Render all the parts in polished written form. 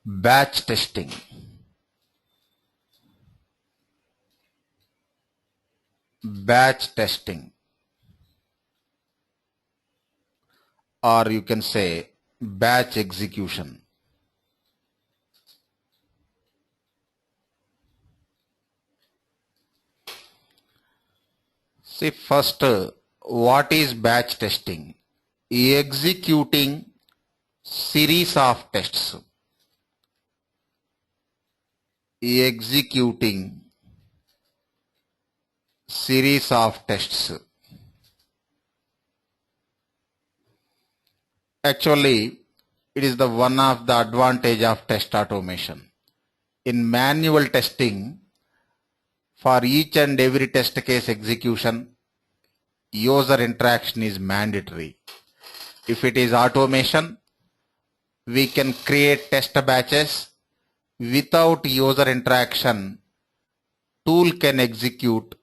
Batch testing. Batch testing, or you can say batch execution. See, first, what is batch testing? Executing series of tests. Executing series of tests. Actually, it is the one of the advantage of test automation. In manual testing, for each and every test case execution, user interaction is mandatory. If it is automation, we can create test batches without user interaction. Tool can execute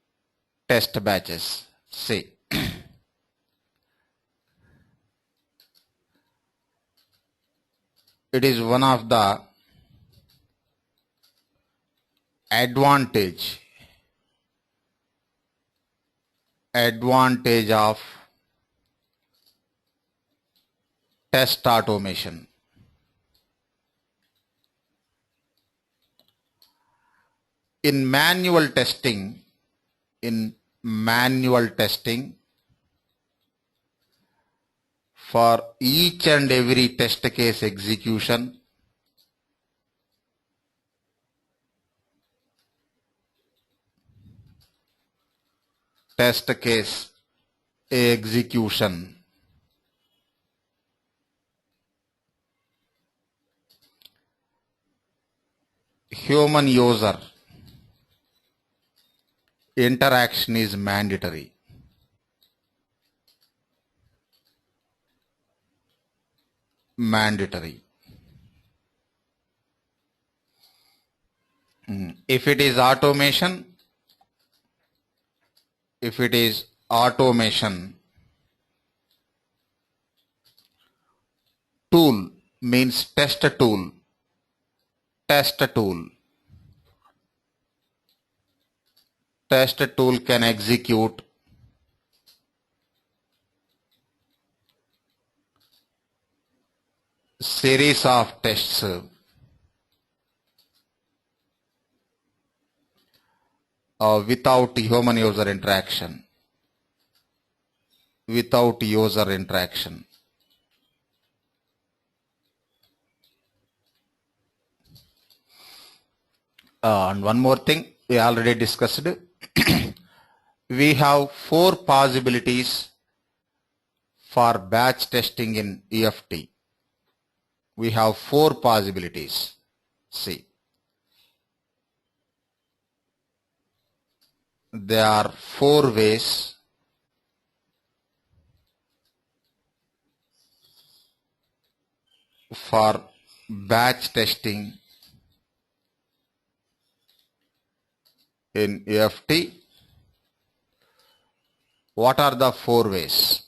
test batches. Say, it is one of the advantage of test automation. In manual testing, for each and every test case execution, human user interaction is mandatory. If it is automation, tool means test tool. Test tool can execute series of tests without human user interaction. And one more thing we already discussed. We have 4 possibilities for batch testing in EFT. We have 4 possibilities. See, there are 4 ways for batch testing in EFT. What are the 4 ways?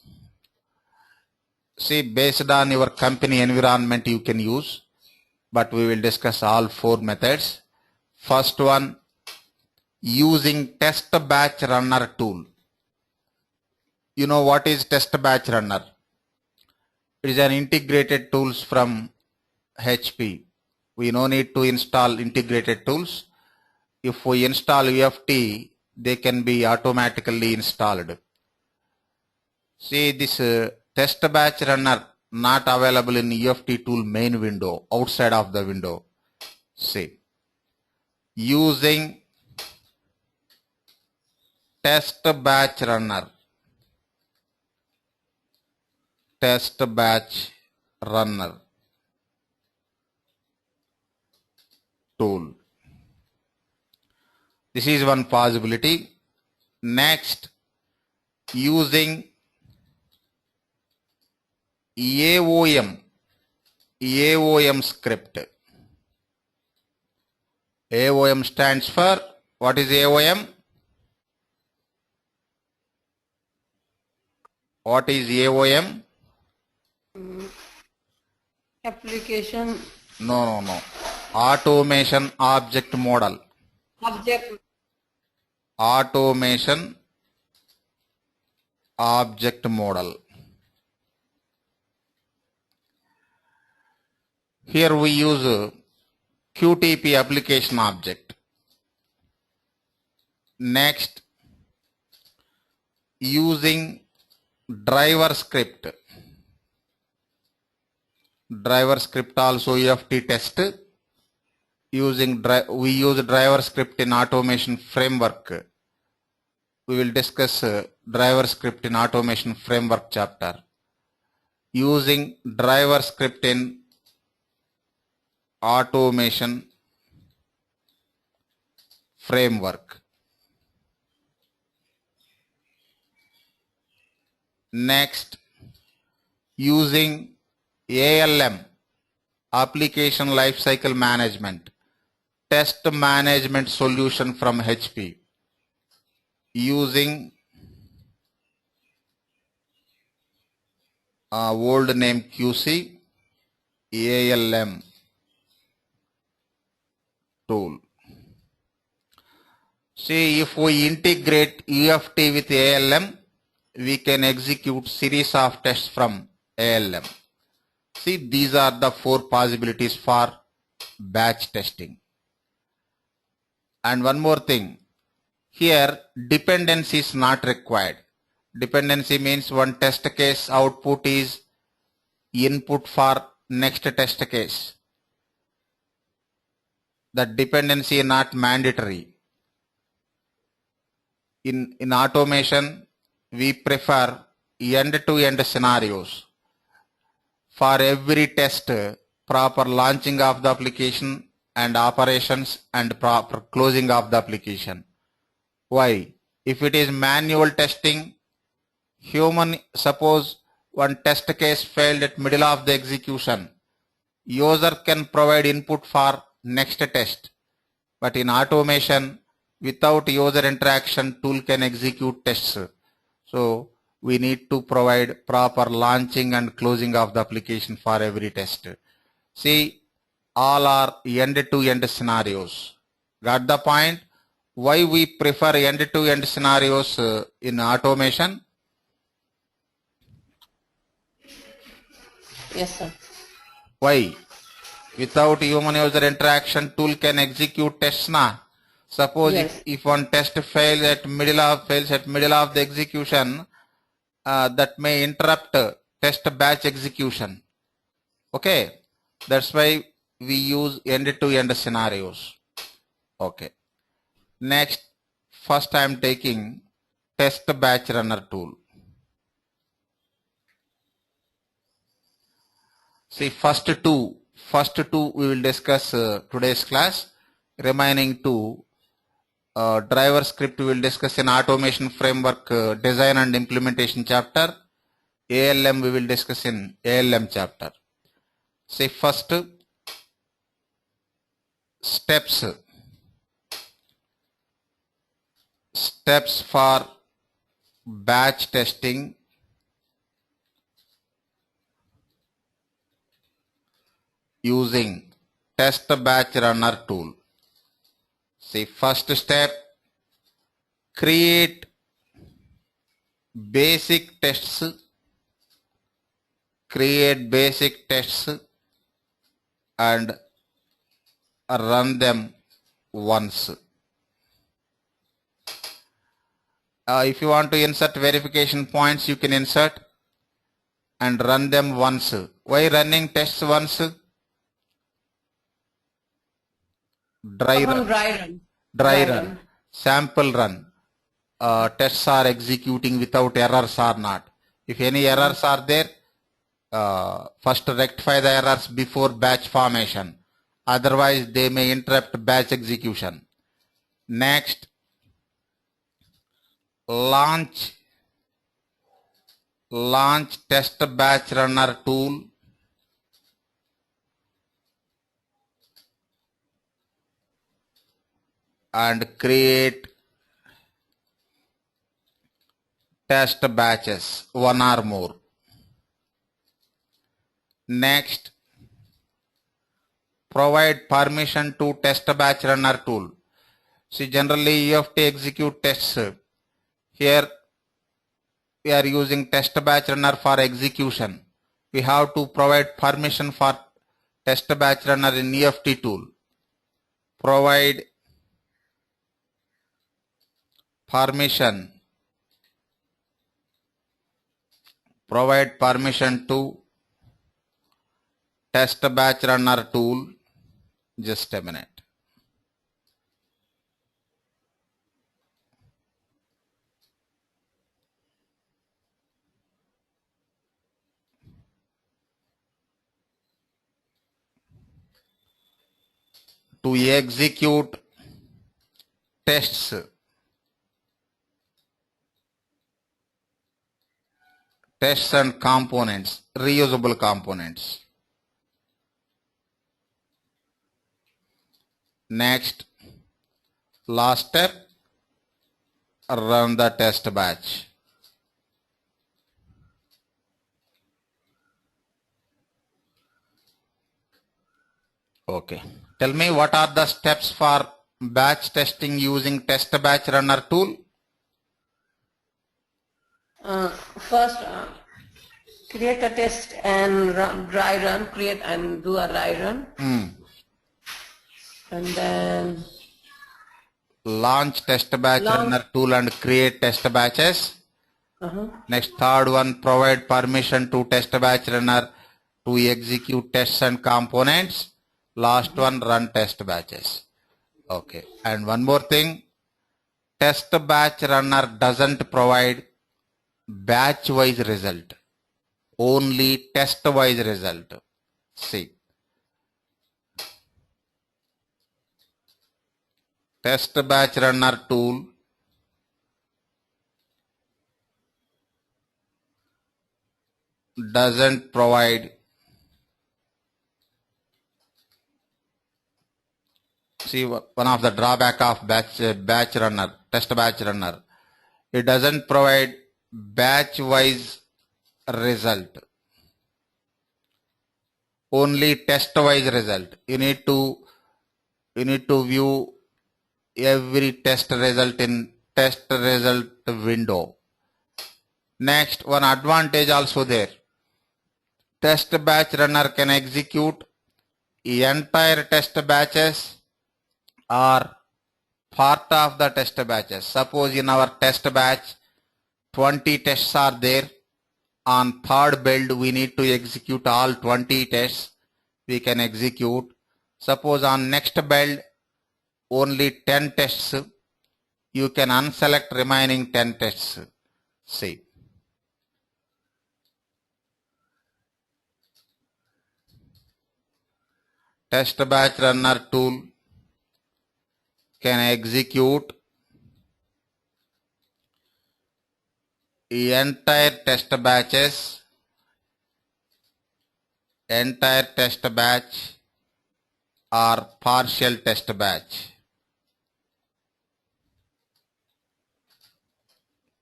See, based on your company environment you can use, but we will discuss all 4 methods. First one, using test batch runner tool. You know what is test batch runner? It is an integrated tools from HP. We no need to install integrated tools. If we install EFT, they can be automatically installed. See, this test batch runner not available in EFT tool main window, outside of the window. See, using test batch runner tool. This is one possibility. Next, using AOM script. AOM stands for, what is AOM? What is AOM? Application. No. Automation object model. Automation object model. Here we use QTP application object. Next, using driver script. Driver script also UFT test. We use driver script in automation framework. We will discuss driver script in automation framework chapter. Using driver script in automation framework. Next, using ALM, application lifecycle management, test management solution from HP. Using old name QC, ALM tool. See, if we integrate UFT with ALM, we can execute series of tests from ALM. See, these are the 4 possibilities for batch testing. And one more thing, here dependency is not required. Dependency means one test case output is input for next test case. The dependency is not mandatory. In automation, we prefer end-to-end scenarios. For every test, proper launching of the application and operations and proper closing of the application. Why? If it is manual testing, suppose one test case failed at middle of the execution, user can provide input for next test. But in automation, without user interaction, tool can execute tests. So we need to provide proper launching and closing of the application for every test. See, all are end-to-end scenarios. Got the point? Why we prefer end-to-end scenarios in automation? Yes, sir. Why? Without human user interaction, tool can execute tests na. Suppose Yes. if one test fails at middle of the execution, that may interrupt test batch execution. Okay, that's why we use end-to-end scenarios. Okay. Next, first I am taking test batch runner tool. See, first two we will discuss today's class. Remaining two, driver script we will discuss in automation framework design and implementation chapter. ALM we will discuss in ALM chapter. See, first steps for batch testing using test batch runner tool. See, first step, create basic tests and run them once. If you want to insert verification points, you can insert and run them once. Why running tests once? Dry run, sample run. Tests are executing without errors or not. If any errors are there, first rectify the errors before batch formation. Otherwise, they may interrupt batch execution. Next, launch test batch runner tool and create test batches, one or more. Next, provide permission to test batch runner tool. See, generally you have to execute tests. Here we are using test batch runner for execution. We have to provide permission for test batch runner in EFT tool. Provide permission. Provide permission to test batch runner tool. Just a minute. To execute tests, and components, reusable components. Next, last step, run the test batch. Okay. Tell me, what are the steps for batch testing using test batch runner tool? First, create a test and dry run, create and do a dry run. And then launch test batch runner tool and create test batches. Next, third one, provide permission to test batch runner to execute tests and components. Last one, run test batches. Okay. And one more thing, test batch runner doesn't provide batch wise result, only test wise result. See, test batch runner tool doesn't provide. See, one of the drawback of batch runner, test batch runner, it doesn't provide batch wise result, only test wise result. You need to view every test result in test result window. Next, one advantage also there, test batch runner can execute entire test batches or part of the test batches. Suppose in our test batch 20 tests are there. On third build we need to execute all 20 tests. We can execute. Suppose on next build only 10 tests. You can unselect remaining 10 tests. See. Test batch runner tool can execute entire test batches, entire test batch or partial test batch,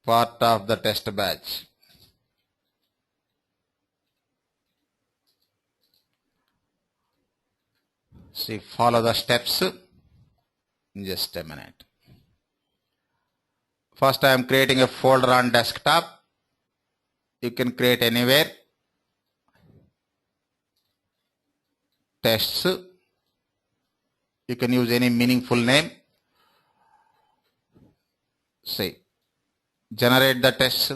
part of the test batch. See, follow the steps. Just a minute. First, I am creating a folder on desktop. You can create anywhere. Tests. You can use any meaningful name. See, generate the tests.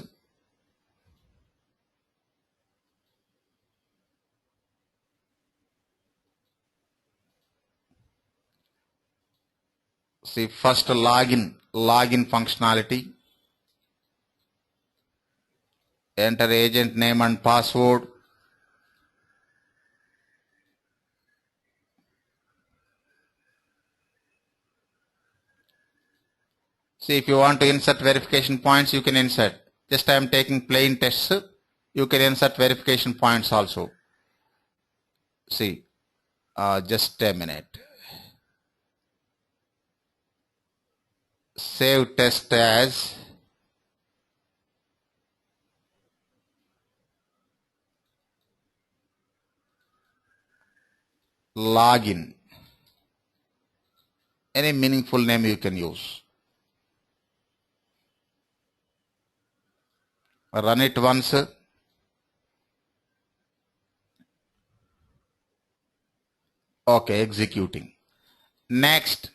See, first login functionality. Enter agent name and password. See, if you want to insert verification points, you can insert. Just I am taking plain tests. You can insert verification points also. See, just a minute. Save test as login. Any meaningful name you can use. Run it once. Okay, executing. Next,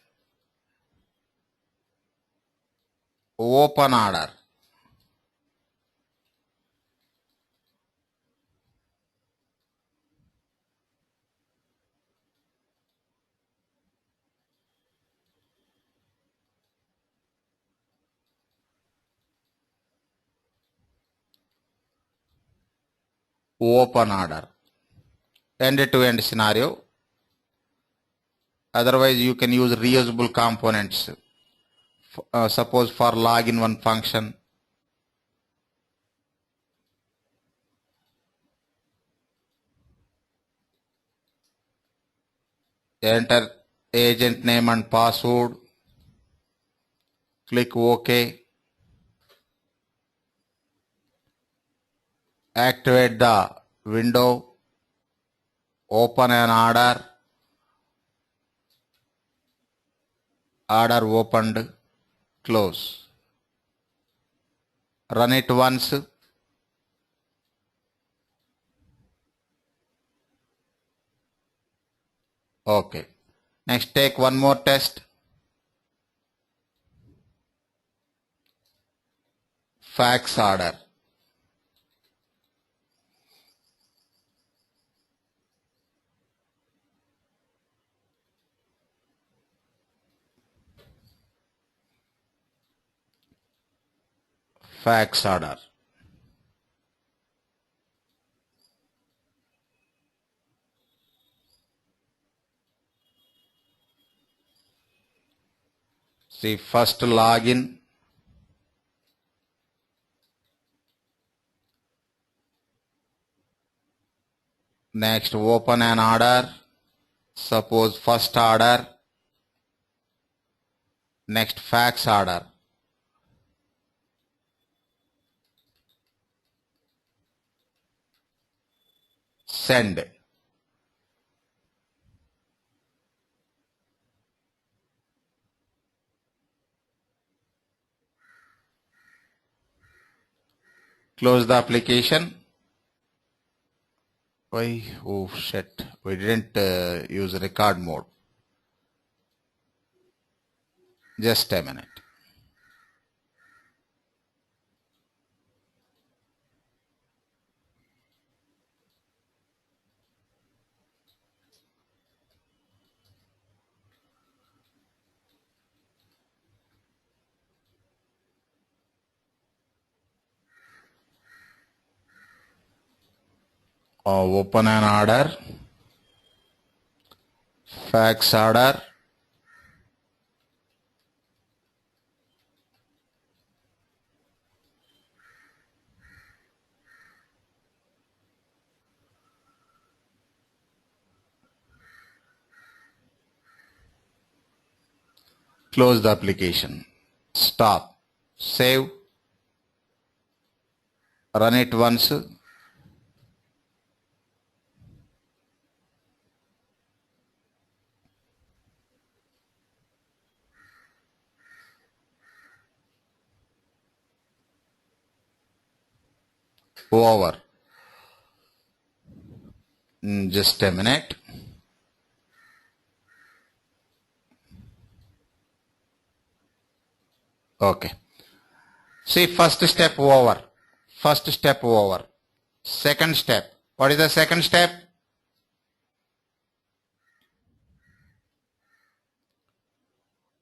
open order. Open order. End-to-end scenario. Otherwise, you can use reusable components. Suppose for login one function, enter agent name and password, click OK, activate the window, open an order, order opened, close. Run it once. Okay. Next, take one more test. Fax order. Fax order. See, first login. Next, open an order. Suppose first order. Next, fax order. Send. Close the application. Why? Oh shit. We didn't use record mode. Just a minute. Open an order. Fax order. Close the application. Stop. Save. Run it once. Over. Just a minute. Okay. See, first step over. First step over. Second step. What is the second step?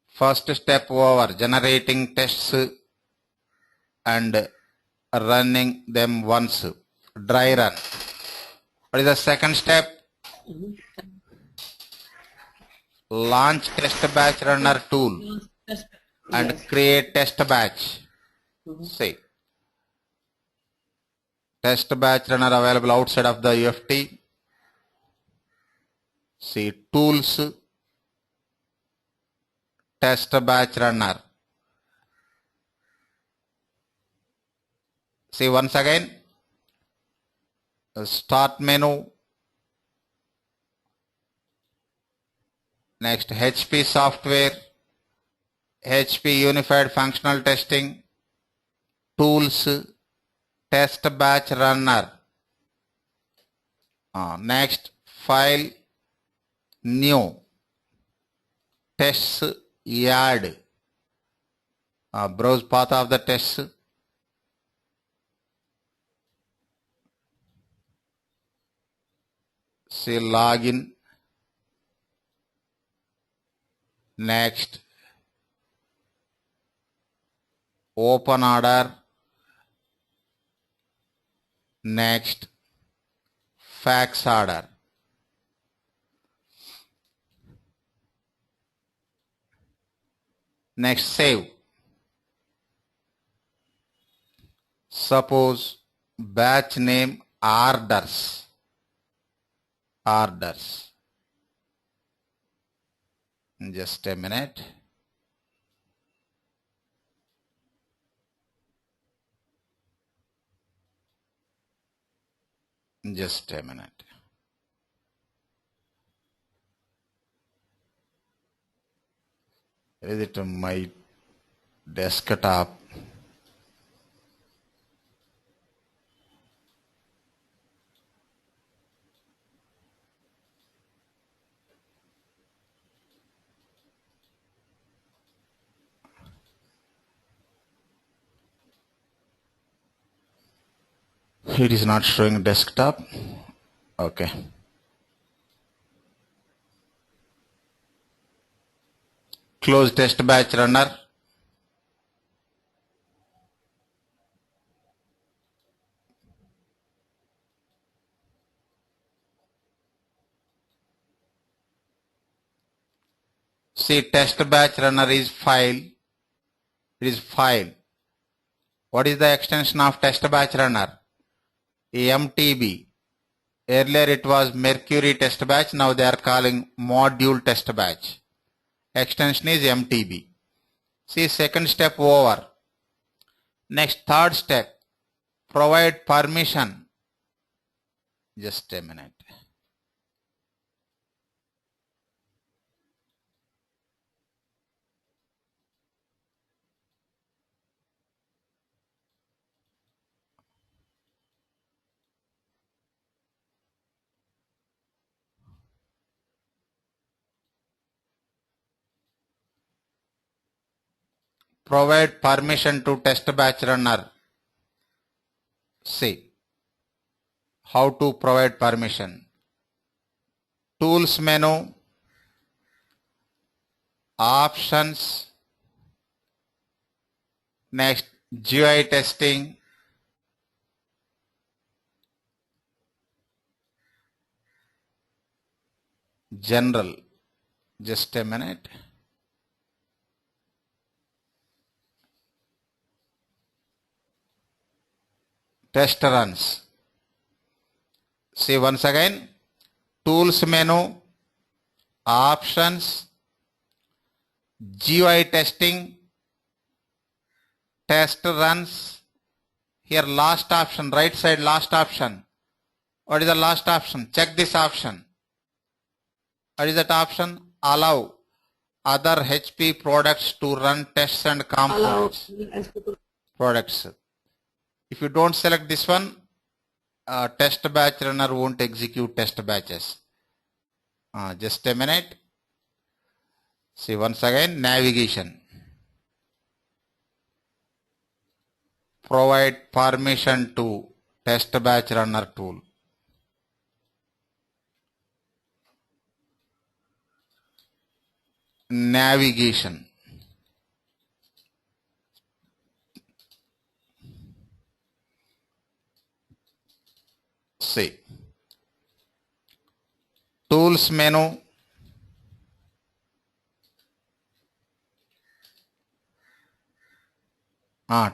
First step over. Generating tests and running them once. Dry run. What is the second step? Launch test batch runner tool and create test batch. See, test batch runner available outside of the UFT. See, tools, test batch runner. See, once again, start menu, Next, HP software, HP Unified Functional Testing, tools, test batch runner. Next, file, new, tests, add. Browse path of the tests. See login. Next, open order. Next, fax order. Next, save. Suppose batch name orders. Orders. Just a minute. Just a minute. Is it on my desktop? It is not showing desktop. Okay. Close test batch runner. See, test batch runner is file. It is file. What is the extension of test batch runner? MTB. Earlier it was Mercury test batch. Now they are calling module test batch. Extension is MTB. See, second step over. Next, third step. Provide permission. Just a minute. Provide permission to test batch runner. See how to provide permission. Tools menu, options, next GUI testing, general. Just a minute. Test runs. See once again, tools menu, options, GUI testing, test runs. Here last option, right side last option. What is the last option? Check this option. What is that option? Allow other HP products to run tests and components. Products. If you don't select this one, test batch runner won't execute test batches. Just a minute. See once again, navigation. Provide permission to test batch runner tool. Navigation. See. Tools menu.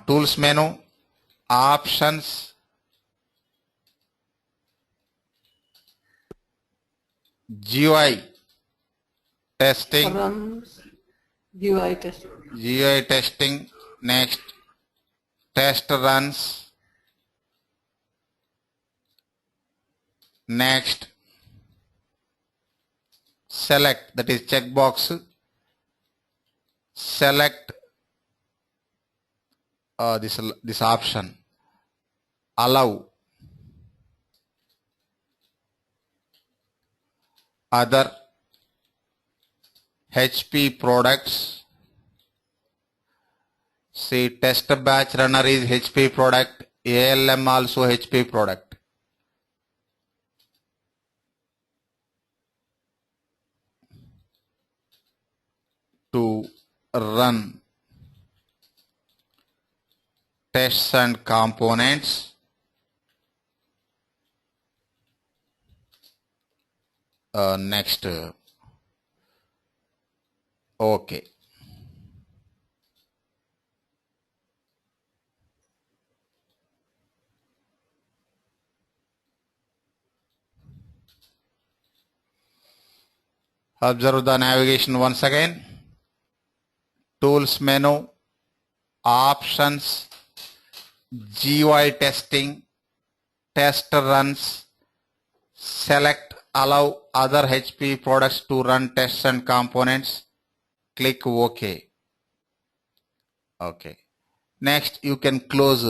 Tools menu. Options. GUI testing. GUI testing. GUI testing. Next, test runs. Next, select, that is checkbox, select this option, allow other HP products. See, test batch runner is HP product, ALM also HP product. To run tests and components, next, okay. Observe the navigation once again. Tools menu, options, GUI testing, test runs, select allow other HP products to run tests and components. Click OK. Okay. Next, you can close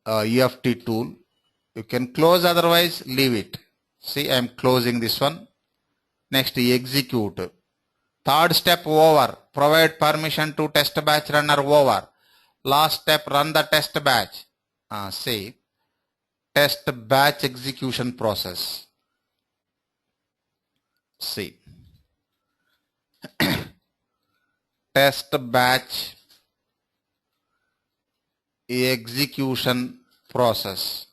EFT tool. You can close, otherwise leave it. See, I am closing this one. Next, execute. Third step over. Provide permission to test batch runner over. Last step, run the test batch. See, test batch execution process. See, test batch execution process.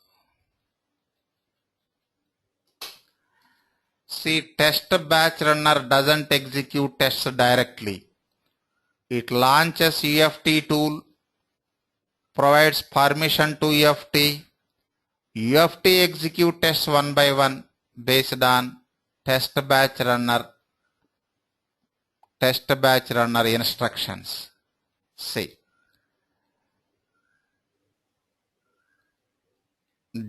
See, test batch runner doesn't execute tests directly. It launches EFT tool, provides permission to EFT. EFT execute tests one by one based on test batch runner instructions. See,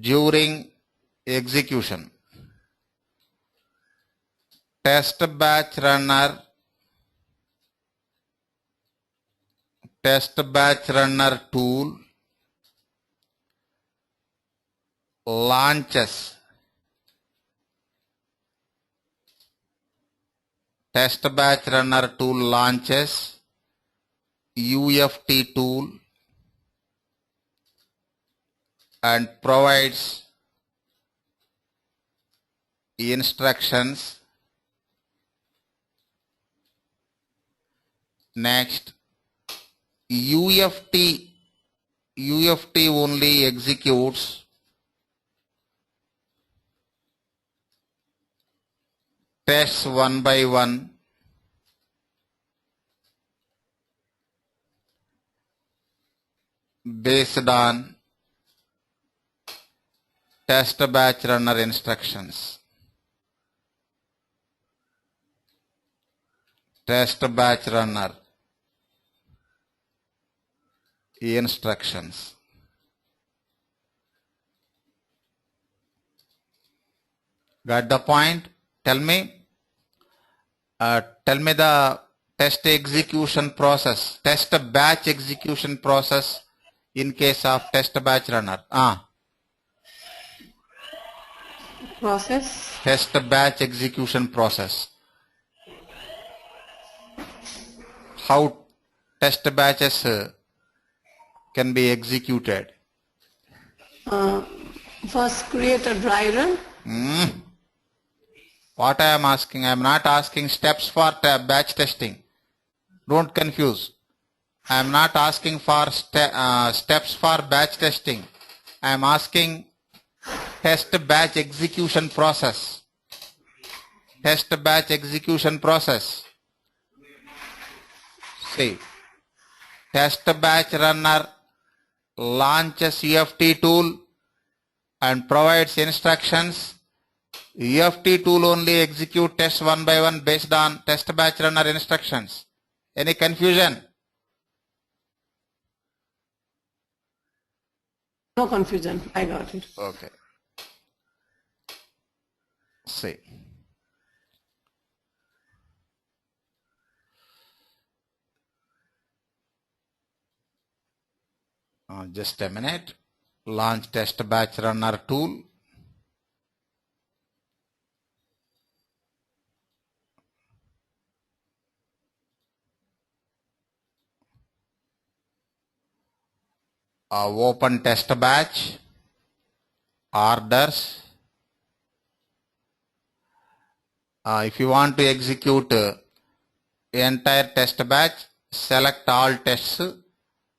during execution, test batch runner tool launches UFT tool and provides instructions. Next, UFT only executes tests one by one based on test batch runner instructions. Test batch runner instructions. Got the point? Tell me the test execution process, test batch execution process in case of test batch runner. Process. Test batch execution process. How test batches can be executed? First, create a dry run. What I am asking, I am not asking steps for batch testing. Don't confuse. I am not asking for steps for batch testing. I am asking test batch execution process. Test batch execution process. See, test batch runner launches EFT tool and provides instructions. EFT tool only execute tests one by one based on test batch runner instructions. Any confusion? No confusion. I got it. Okay. See, Just a minute. Launch test batch runner tool. Open test batch, orders. If you want to execute entire test batch, select all tests.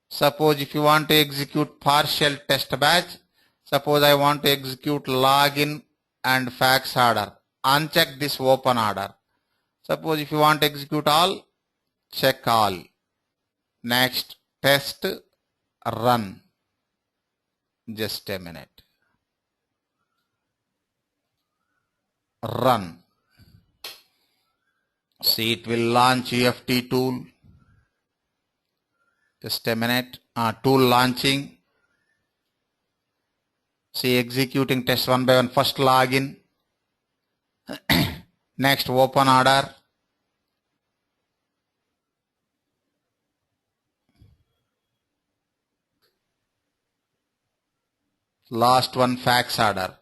Suppose if you want to execute partial test batch, suppose I want to execute login and fax order, uncheck this open order. Suppose if you want to execute all, check all. Next, test, run. Just a minute. Run. See, it will launch UFT tool. Just a minute. Tool launching. See, executing test one by one. First login. Next, open order. Last one, fax order.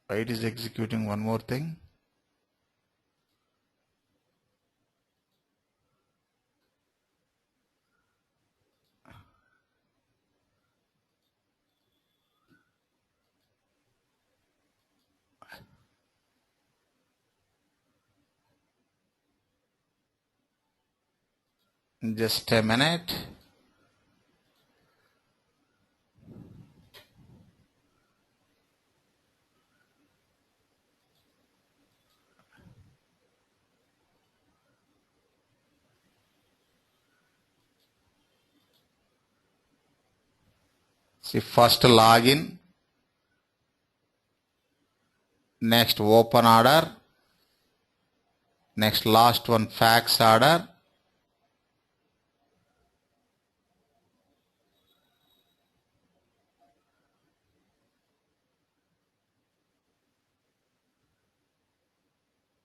It is executing one more thing. Just a minute. See, first login, next open order, next last one fax order,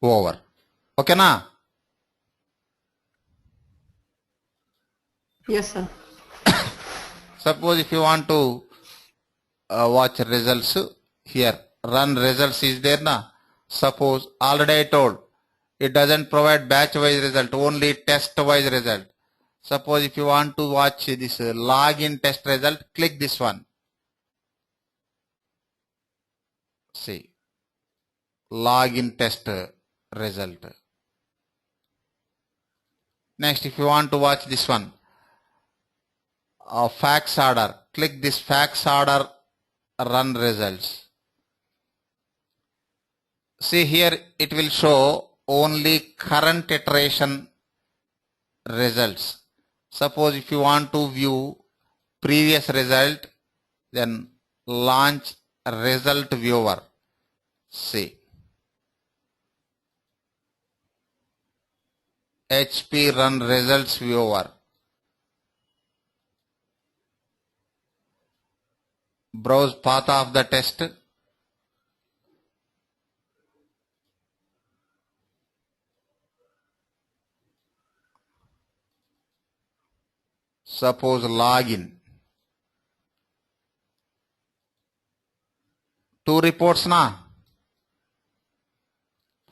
over. Okay na? Yes, sir. Suppose if you want to watch results here, run results is there na? Suppose already I told it doesn't provide batch wise result, only test wise result. Suppose if you want to watch this login test result, click this one. See, login test result. Next, if you want to watch this one, fax order, click this fax order, run results. See here, it will show only current iteration results. Suppose if you want to view previous result, then launch result viewer. See, HP run results viewer. Browse path of the test. Suppose login. Two reports na.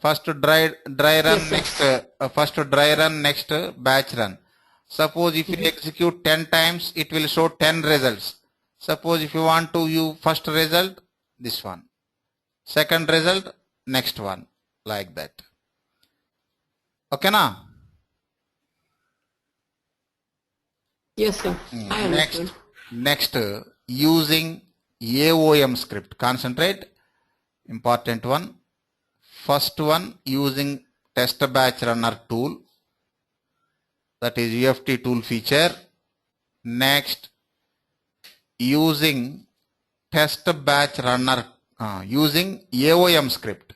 First dry run, Yes, next first dry run, next batch run. Suppose if you execute 10 times, it will show 10 results. Suppose if you want to view first result, this one. Second result, next one, like that. Okay na? Yes, sir. I understood. Next, using AOM script. Concentrate. Important one. First one, using test batch runner tool. That is UFT tool feature. Next, using test batch runner, using AOM script.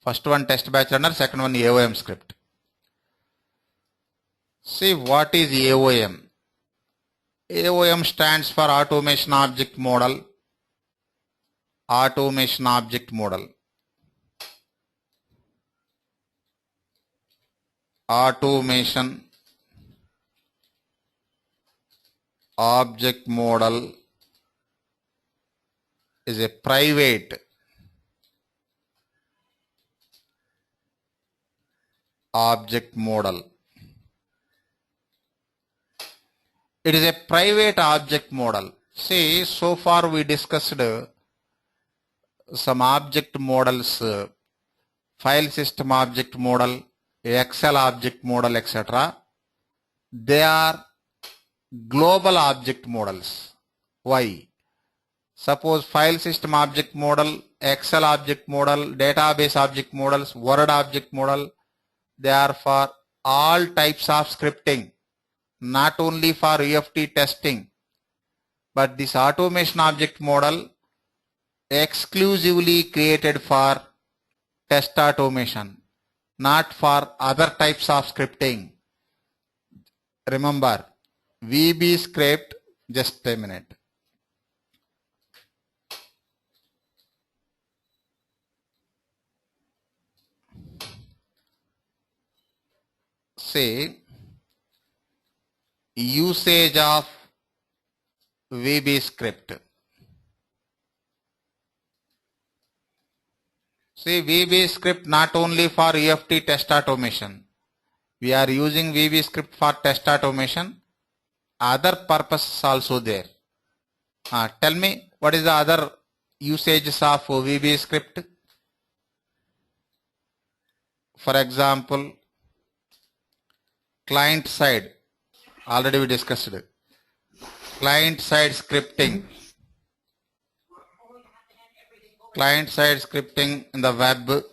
First one test batch runner, second one AOM script. See, what is AOM? AOM stands for Automation Object Model. Automation Object Model. automation object model is a private object model. It is a private object model. See, so far we discussed some object models, file system object model, Excel object model, etc. They are global object models. Why? Suppose file system object model, Excel object model, database object models, Word object model, they are for all types of scripting, not only for UFT testing. But this automation object model exclusively created for test automation, not for other types of scripting. Remember, VB script, just a minute. Say, usage of VB script. See, VB script not only for UFT test automation. We are using VB script for test automation. Other purposes also there. Tell me, what is the other usages of VB script? For example, client side, already we discussed it. Client side scripting. Client side scripting in the web.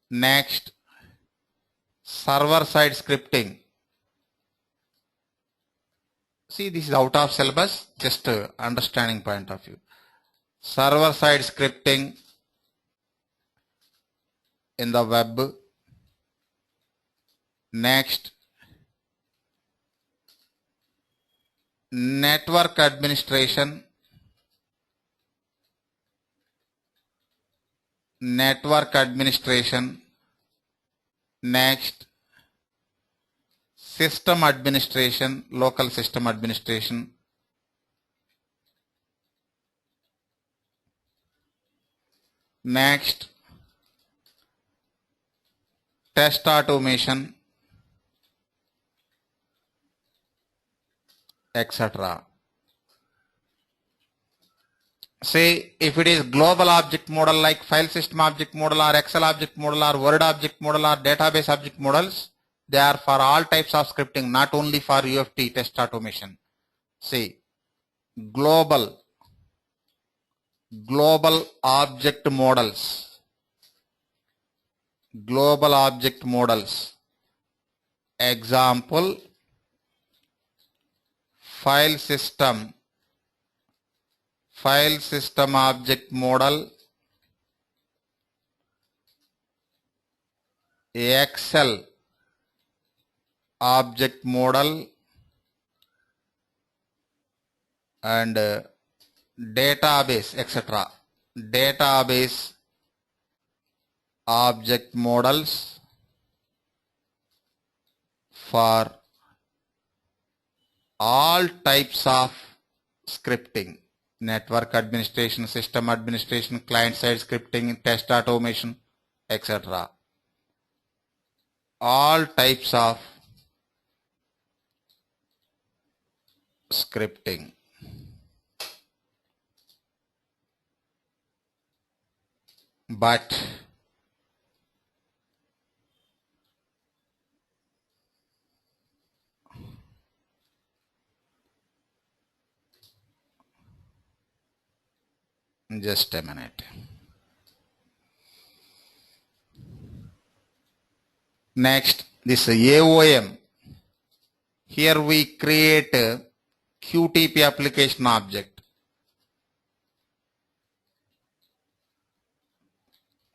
Next, server side scripting. See, this is out of syllabus, just understanding point of view. Server side scripting in the web. Next, network administration. Network administration. Next, system administration, local system administration. Next, test automation, etc. Say, if it is global object model like file system object model or Excel object model or Word object model or database object models, they are for all types of scripting, not only for UFT test automation. See, global object models. Global object models. Example, file system object model, Excel object model, and database, etc. Database object models for all types of scripting. Network administration, system administration, client-side scripting, test automation, etc. All types of scripting. But just a minute. Next, this AOM. Here we create a QTP application object.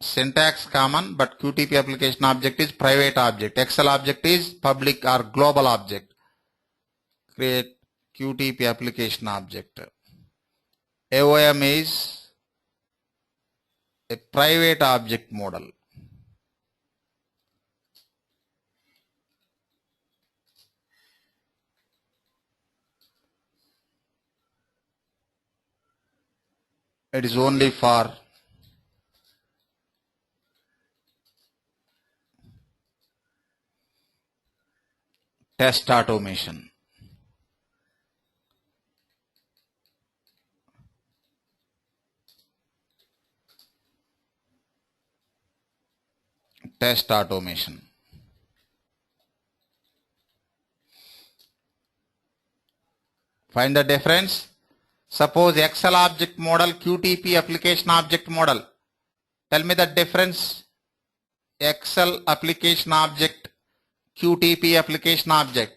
Syntax common, but QTP application object is private object. Excel object is public or global object. Create QTP application object. AOM is a private object model. It is only for test automation. Test automation. Find the difference. Suppose Excel object model, QTP application object model. Tell me the difference. Excel application object, QTP application object.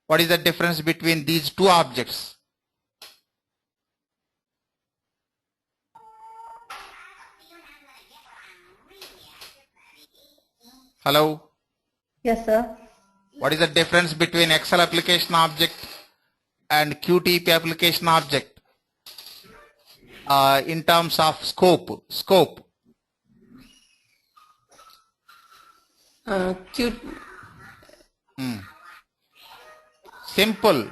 What is the difference between these two objects? Hello? Yes, sir. What is the difference between Excel application object and QTP application object in terms of scope? Simple.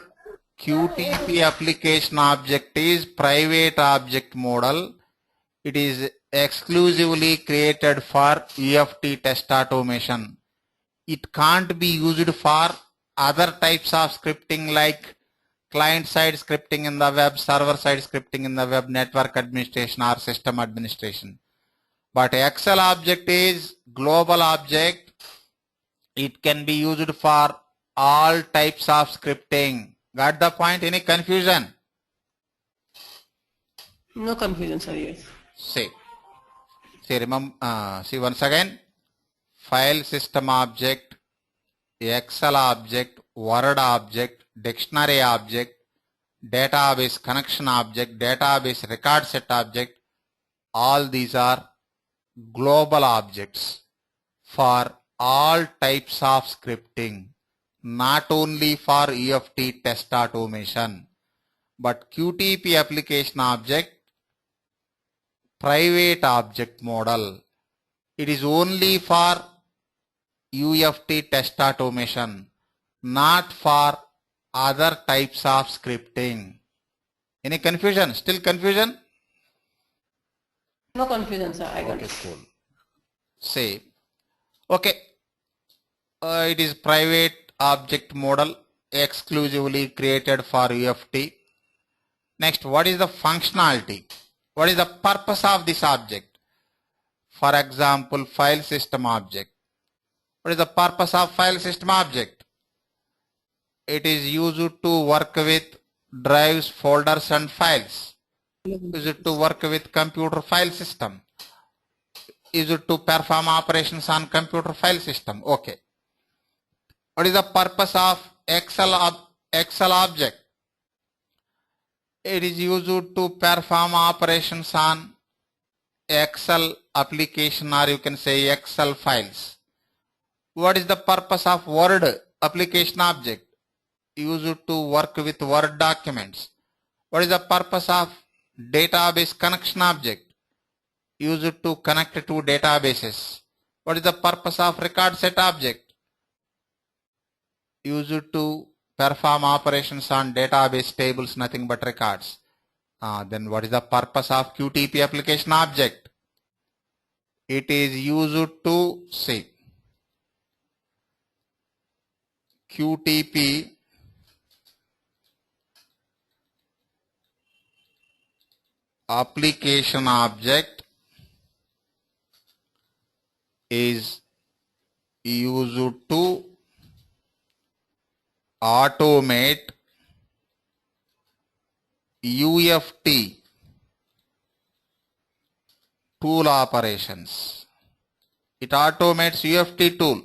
QTP application object is private object model. It is exclusively created for UFT test automation. It can't be used for other types of scripting like client-side scripting in the web, server-side scripting in the web, network administration or system administration. But Excel object is global object. It can be used for all types of scripting. Got the point? Any confusion? No confusion, sir. Yes. See remember, see once again, file system object, Excel object, Word object, dictionary object, database connection object, database record set object, all these are global objects for all types of scripting, not only for UFT test automation, but QTP application object, private object model. It is only for UFT test automation, not for other types of scripting. Any confusion? Still confusion? No confusion, sir. I got Okay, it. cool. Say, okay, it is private object model exclusively created for UFT. Next, what is the functionality? What is the purpose of this object? For example, file system object. What is the purpose of file system object? It is used to work with drives, folders and files. Used to work with computer file system. Used to perform operations on computer file system. Okay. What is the purpose of Excel object? It is used to perform operations on Excel application, or you can say Excel files. What is the purpose of Word application object? Used to work with Word documents. What is the purpose of database connection object? Used to connect to databases. What is the purpose of record set object? Used to perform operations on database tables, nothing but records. Then what is the purpose of QTP application object? It is used to say QTP application object is used to automate UFT tool operations. It automates UFT tool.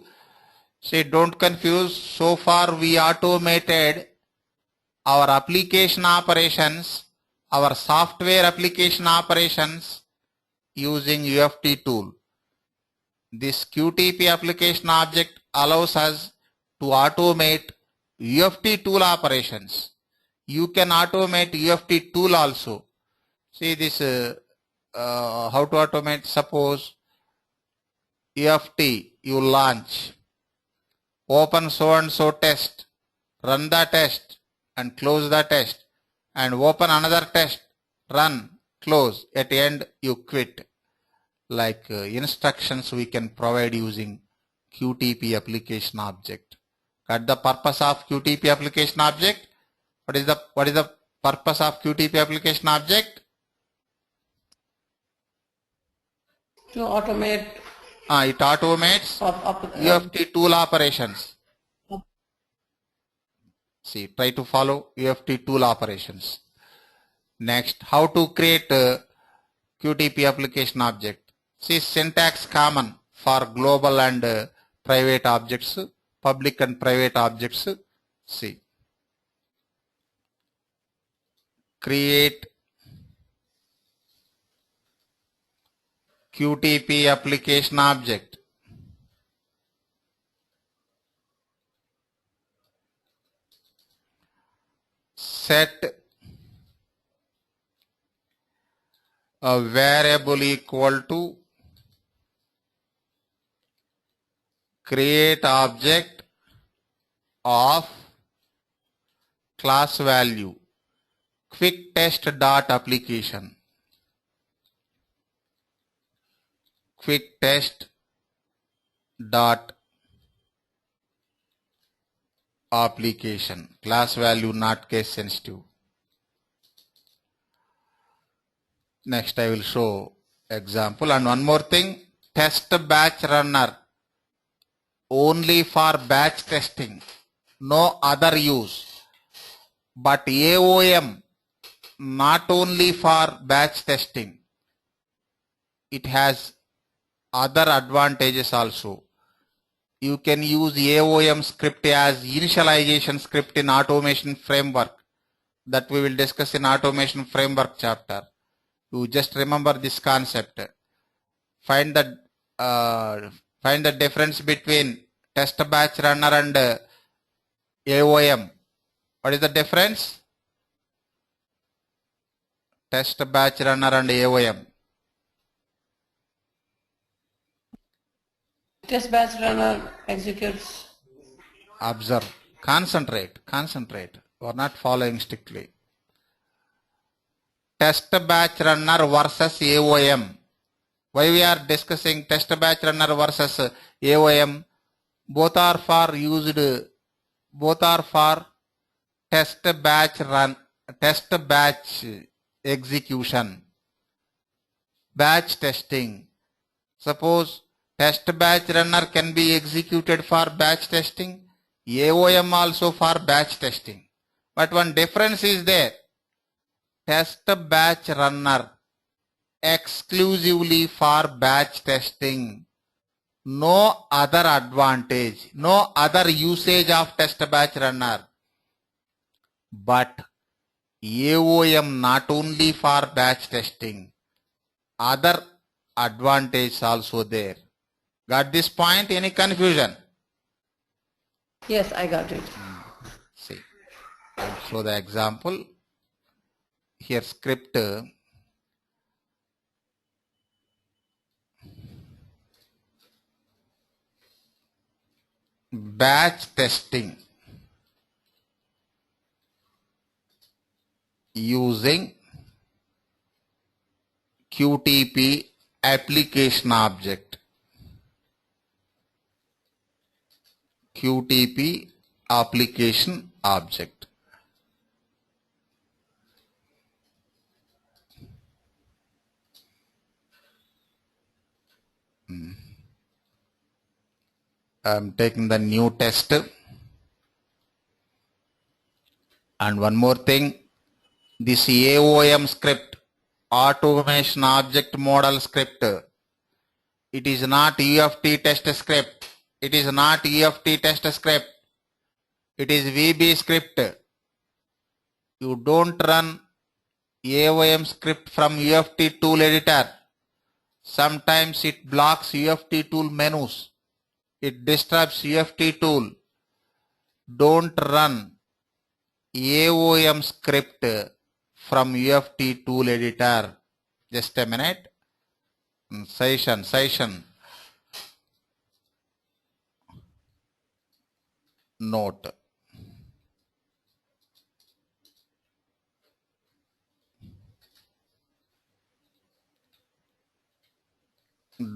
See, don't confuse. So far we automated our application operations, our software application operations using UFT tool. This QTP application object allows us to automate UFT tool operations. You can automate UFT tool also. See this, how to automate. Suppose UFT you launch, open so and so test, run the test and close the test, and open another test, run close. At the end, you quit. Like instructions we can provide using QTP application object. Got the purpose of QTP application object? What is the purpose of QTP application object? To automate. It automates UFT tool operations. See, try to follow UFT tool operations. Next, how to create a QTP application object. See, syntax common for global and private objects, public and private objects. See, create QTP application object. Set a variable equal to create object of class value quick test dot application. Quick test dot application, class value not case sensitive. Next I will show example. And one more thing, test batch runner only for batch testing, no other use. But AOM not only for batch testing, it has other advantages also. You can use AOM script as initialization script in automation framework, that we will discuss in automation framework chapter. You just remember this concept. Find the difference between test batch runner and AOM. What is the difference? Test batch runner and AOM. Test batch runner executes. Observe. Concentrate. You are not following strictly. Test batch runner versus AOM. Why we are discussing test batch runner versus AOM? Both are for test batch execution, batch testing. Suppose test batch runner can be executed for batch testing, AOM also for batch testing. But one difference is there. Test batch runner exclusively for batch testing. No other advantage, no other usage of test batch runner. But AOM not only for batch testing, other advantage also there. Got this point? Any confusion? Yes, I got it. See, I'll show the example. Here script batch testing using QTP application object. QTP application object. I am taking the new test. And one more thing, this AOM script, automation object model script, it is not UFT test script. It is not UFT test script. It is VB script. You don't run AOM script from UFT tool editor. Sometimes it blocks UFT tool menus. It disturbs UFT tool. Don't run AOM script from UFT tool editor. Just a minute. Session. Note.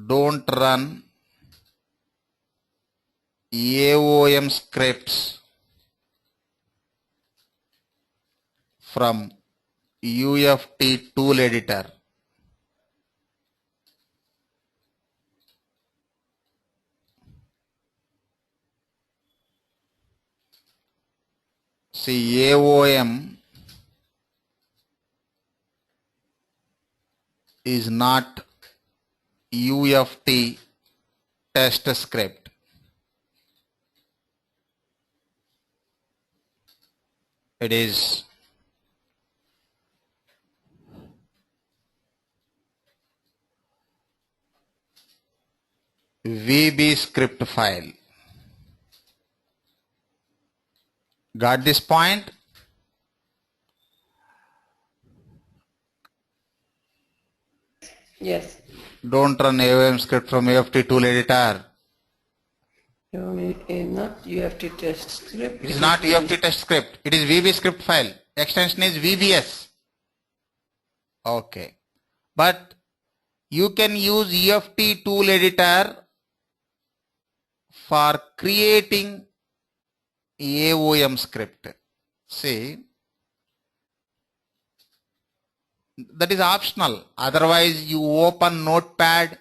don't run AOM scripts from UFT tool editor. See, AOM is not UFT test script. It is VB script file. Got this point? Yes. Don't run AOM script from UFT tool editor. Not UFT test script. It is not UFT test script. It is VB script file. Extension is VBS. Okay. But you can use UFT tool editor for creating AOM script. See, that is optional. Otherwise, you open Notepad,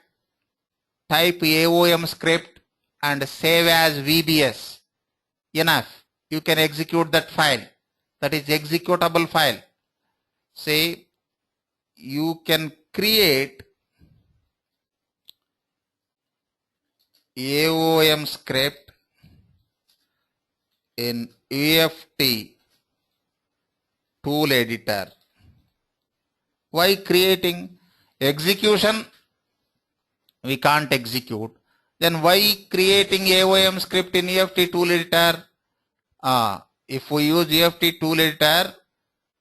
type AOM script and save as VBS. Enough. You can execute that file. That is executable file. Say, you can create AOM script in UFT tool editor. Why creating? Execution we can't execute. Then why creating AOM script in UFT tool editor? If we use UFT tool editor,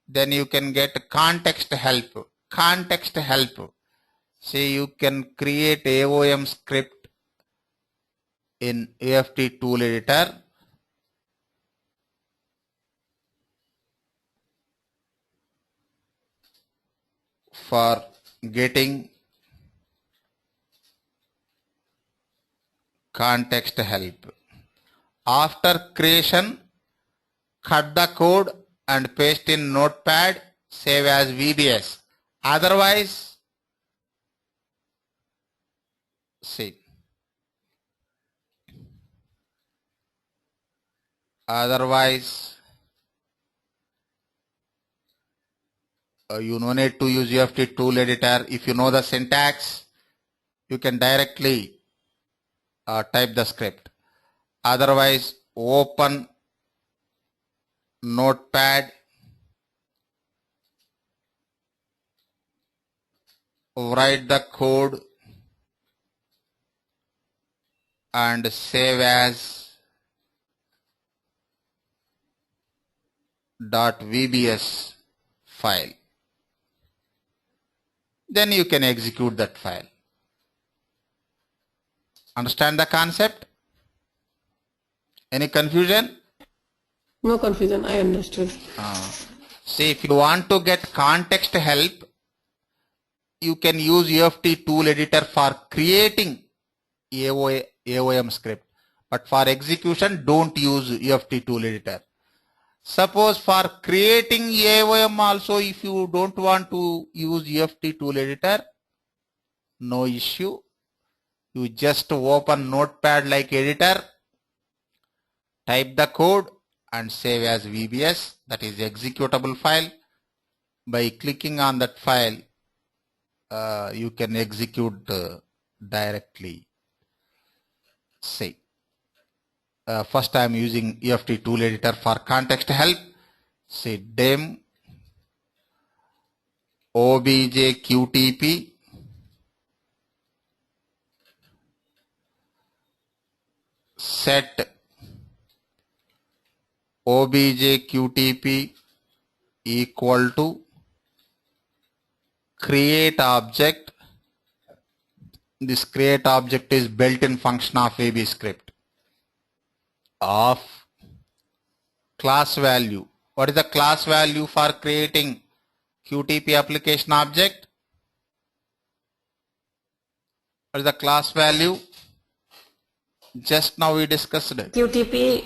then you can get context help. Context help. See, you can create AOM script in UFT tool editor. For getting context help. After creation, cut the code and paste in Notepad, save as VBS. Otherwise, see, you no need to use UFT tool editor. If you know the syntax, you can directly type the script. Otherwise, open Notepad, write the code and save as .vbs file. Then you can execute that file. Understand the concept? Any confusion? No confusion, I understood. See, if you want to get context help, you can use UFT tool editor for creating AOM script. But for execution, don't use UFT tool editor. Suppose for creating AOM also, if you don't want to use UFT tool editor, no issue. You just open Notepad like editor, type the code and save as VBS, that is executable file. By clicking on that file, you can execute directly. Say, first I am using UFT tool editor for context help. Say dem obj qtp set obj qtp equal to create object. This create object is built-in function of VB script of class value. What is the class value for creating QTP application object? What is the class value? Just now we discussed it. QTP.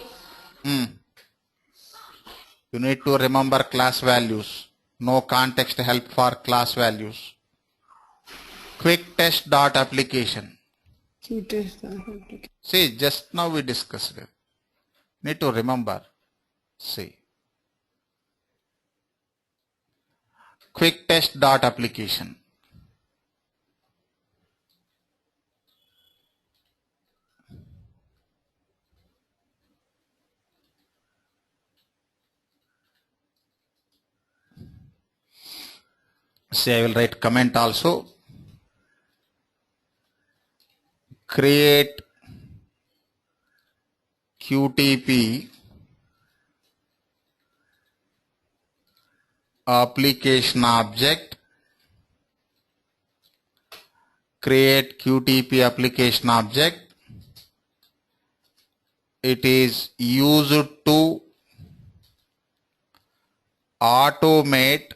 You need to remember class values. No context help for class values. Quick test dot application. See, just now we discussed it. Need to remember. See. Quick test dot application. See, I will write comment also. Create QTP application object. Create QTP application object. It is used to automate.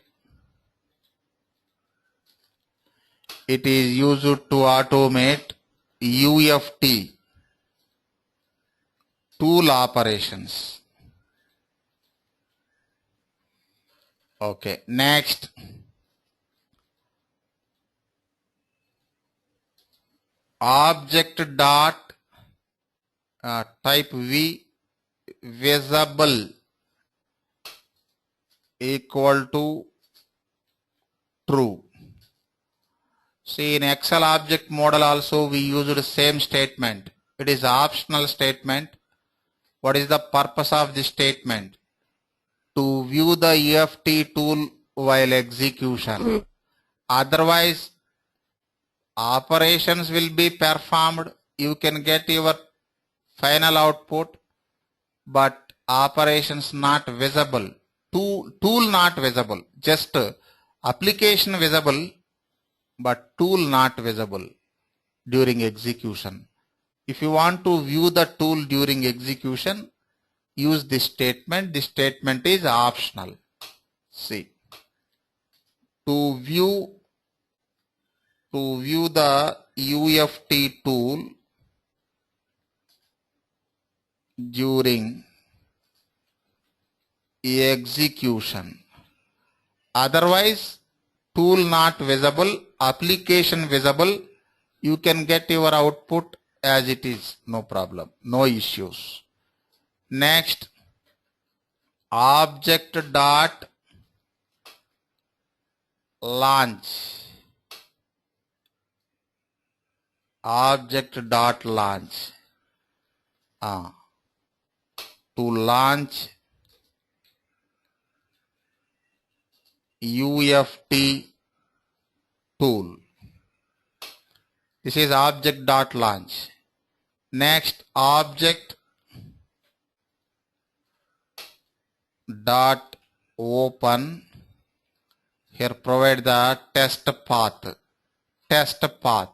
It is used to automate UFT tool operations. Okay, next. Object dot type V visible equal to true. See, in Excel object model also we used the same statement. It is optional statement. What is the purpose of this statement? To view the EFT tool while execution. Otherwise, operations will be performed. You can get your final output, but operations not visible. Tool not visible. Just application visible, but tool not visible during execution. If you want to view the tool during execution, use this statement. This statement is optional. See, to view the UFT tool during execution. Otherwise, tool not visible, application visible, you can get your output as it is, no problem, no issues. Next, object dot launch. Object dot launch. To launch UFT tool. This is object dot launch. Next, object dot open. Here provide the test path. Test path.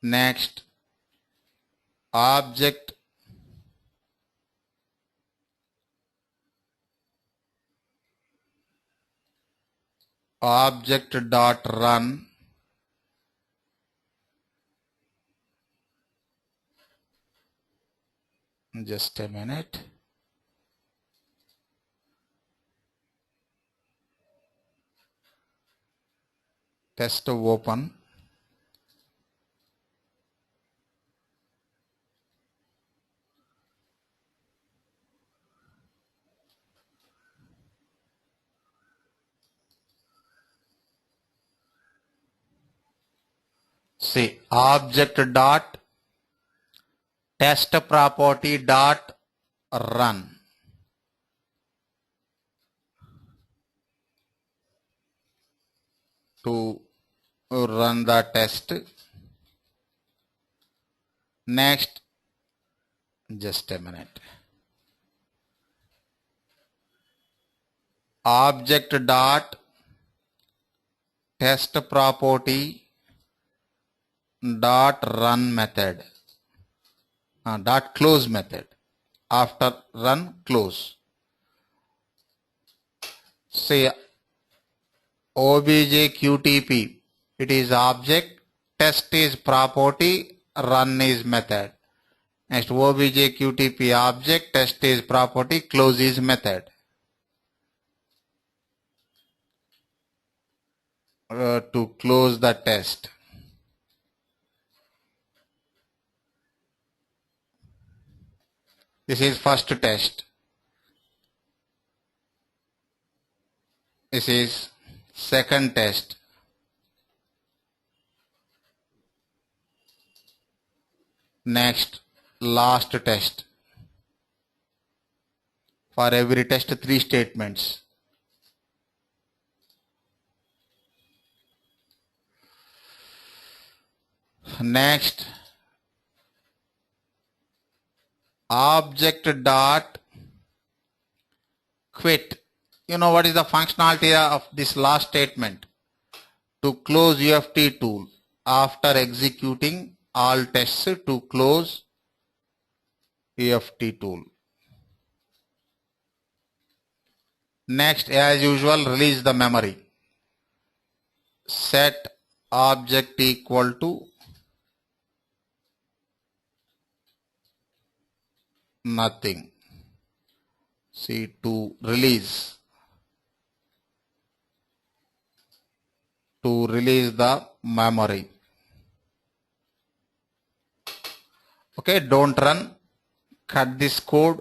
Next, object dot run. Just a minute. Test open. See, object dot test property dot run. To run the test. Next, just a minute. object dot test property dot run method, dot close method. After run, close. Say obj qtp, it is object, test is property, run is method. Next, obj qtp object, test is property, close is method. To close the test. This is first test. This is second test. Next, last test. For every test, 3 statements. Next, object dot quit. You know what is the functionality of this last statement? To close UFT tool after executing all tests, to close UFT tool. Next, as usual, release the memory. Set object equal to nothing. See, to release the memory. Okay, don't run. Cut this code.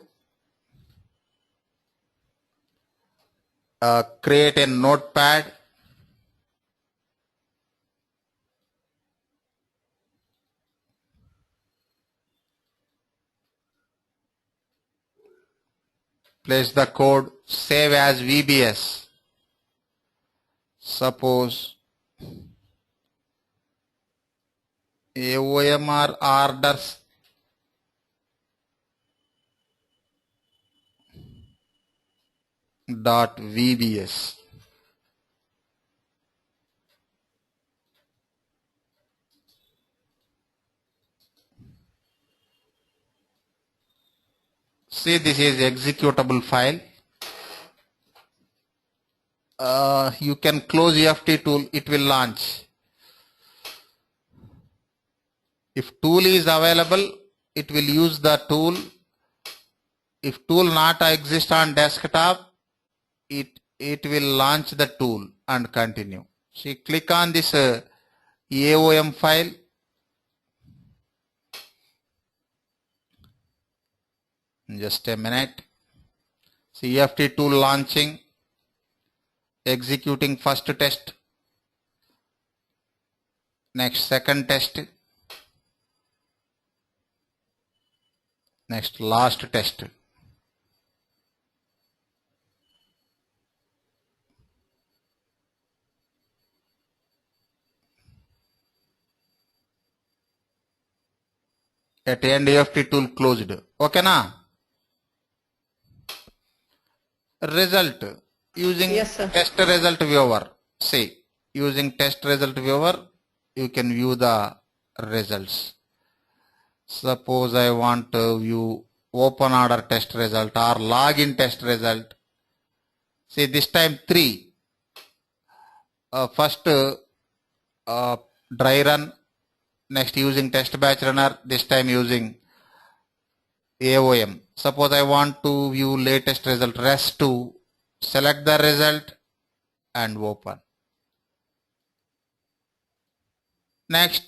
Create a notepad. Place the code, save as VBS. Suppose AOMR orders dot VBS. See, this is executable file. You can close UFT tool, it will launch. If tool is available, it will use the tool. If tool not exist on desktop, it will launch the tool and continue. See, click on this AOM file. Just a minute. See, UFT tool launching, executing first test. Next, second test. Next, last test. At the end, UFT tool closed. Okay, na? Result using test result viewer. See, using test result viewer, you can view the results. Suppose I want to view open order test result or login test result. See, this time 3. First dry run, next using test batch runner, this time using AOM. Suppose I want to view latest result, REST2, select the result and open. Next,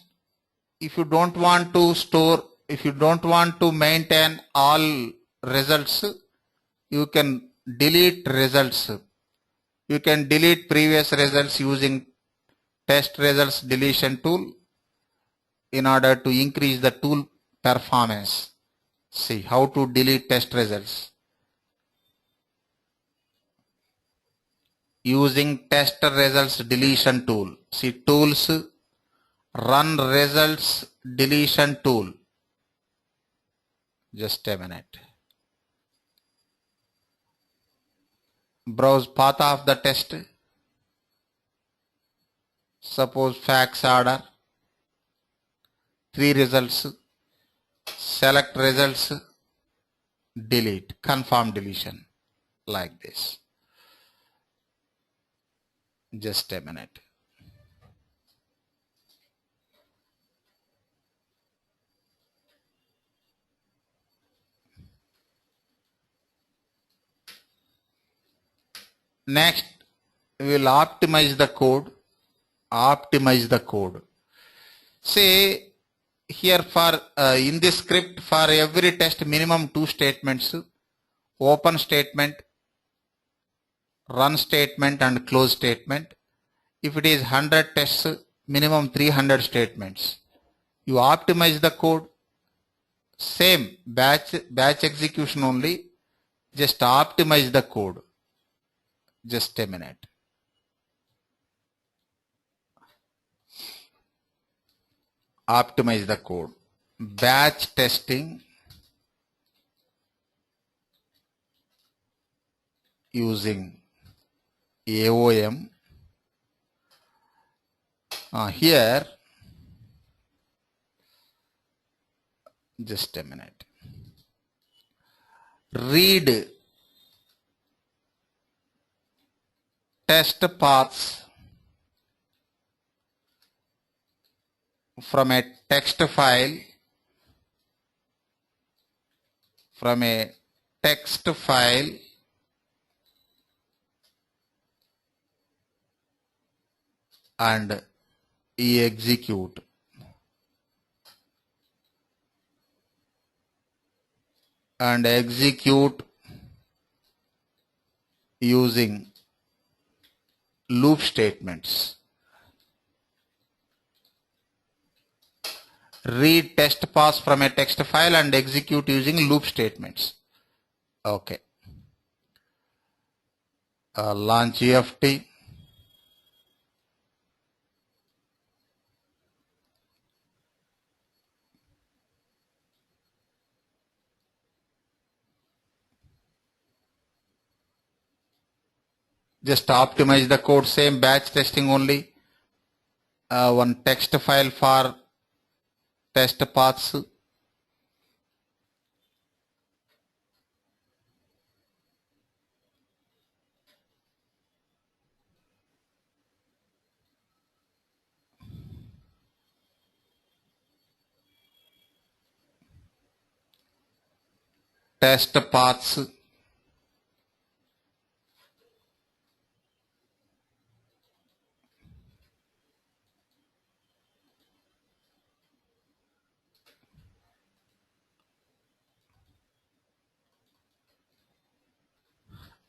if you don't want to store, if you don't want to maintain all results, you can delete results. You can delete previous results using test results deletion tool in order to increase the tool performance. See how to delete test results. Using test results deletion tool. See, tools, run results deletion tool. Just a minute. browse path of the test. Suppose fax order, 3 results, select results, delete, confirm deletion, like this. Just a minute. Next, we will optimize the code. Say here for in this script, for every test minimum 2 statements, open statement, run statement and close statement. If it is 100 tests, minimum 300 statements. You optimize the code, same batch execution only, just optimize the code. Just a minute. Optimize the code. Batch testing using AOM. Here, just a minute. Read test paths from a text file, and execute. Using loop statements. Read test paths from a text file and execute using loop statements. Okay. Launch EFT. Just optimize the code, same batch testing only. One text file for test paths. Test paths.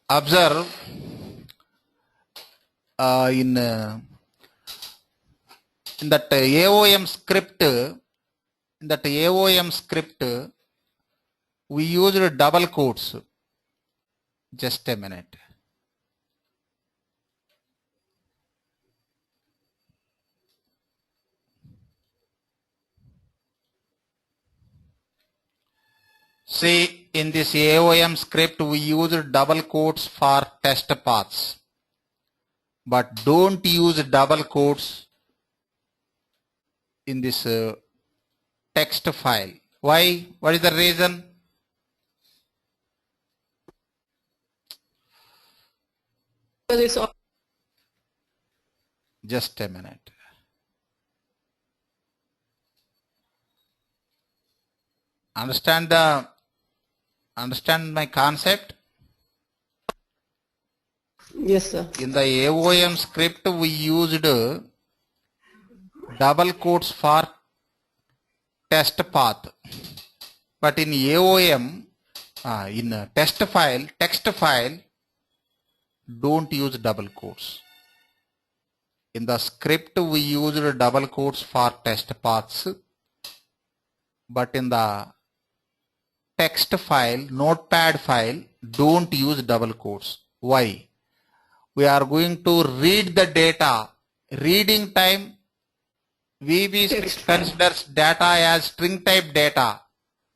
Observe in that AOM script, we used double quotes. Just a minute. See, in this AOM script, we use double quotes for test paths, but don't use double quotes in this text file. Why? What is the reason? Just a minute. Understand my concept? Yes, sir. In the AOM script, we used double quotes for test path, but in AOM, in text file, don't use double quotes. In the script, we used double quotes for test paths, but in the text file, notepad file, don't use double quotes. Why? We are going to read the data. Reading time, VB script considers data as string type data.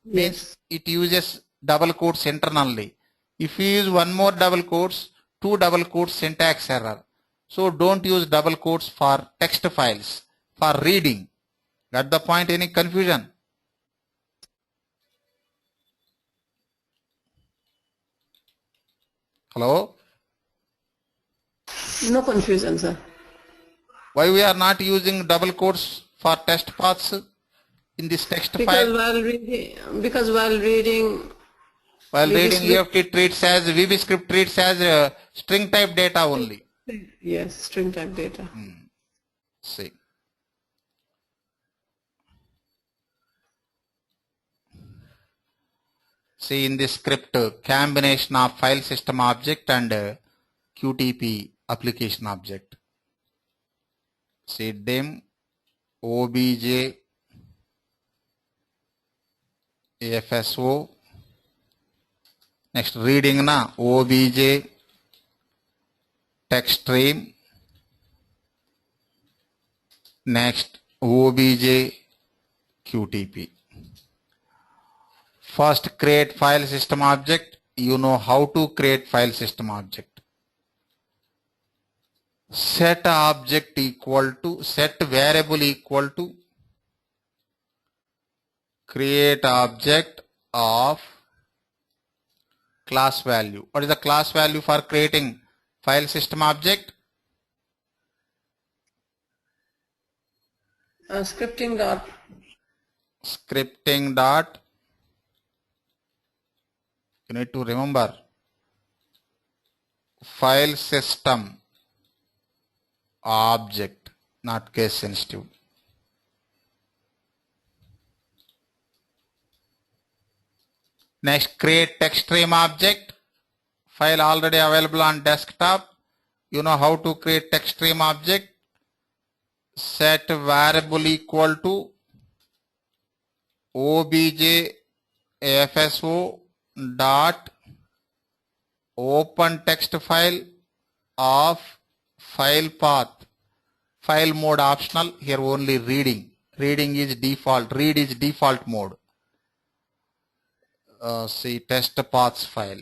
Yes. Means it uses double quotes internally. If you use one more double quotes, two double quotes syntax error. So don't use double quotes for text files, for reading. Got the point? Any confusion? Hello? No confusion, sir. Why we are not using double quotes for test paths in this text file? Because while reading, While reading, VB UFT treats as VBScript treats as string type data only. yes, string type data. See. See in this script, combination of file system object and QTP application object. See dim obj FSO. Next reading na obj text stream. Next obj QTP. First create file system object. You know how to create file system object. Set object equal to, set variable equal to create object of class value. What is the class value for creating file system object? Scripting dot. Scripting dot. You need to remember file system object, not case sensitive. Next create text stream object. File already available on desktop. You know how to create text stream object. Set variable equal to obj fso dot open text file of file path. File mode optional. Here only reading. Reading is default. Read is default mode. See test paths file.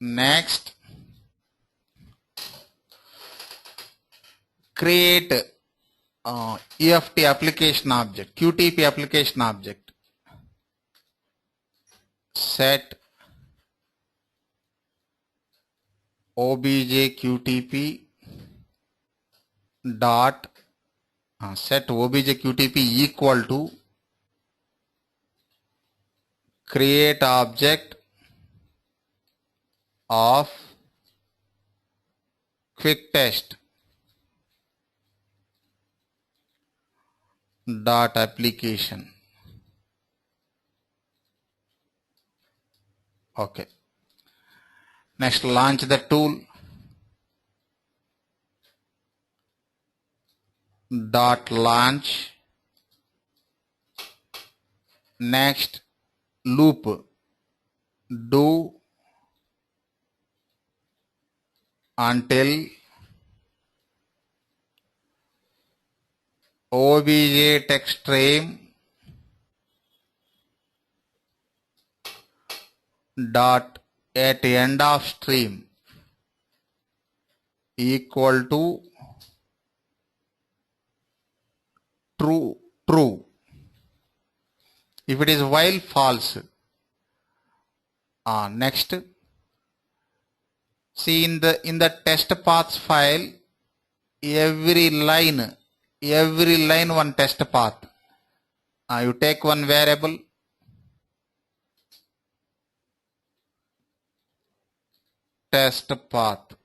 Next, create EFT application object, QTP application object. Set obj QTP dot set obj QTP equal to create object of quick test dot application. Okay. Next, launch the tool. Dot launch. Next, loop. Do until obj text stream dot at end of stream equal to true. If it is while, false. Next, see in the test paths file, every line one test path. You take one variable, test path.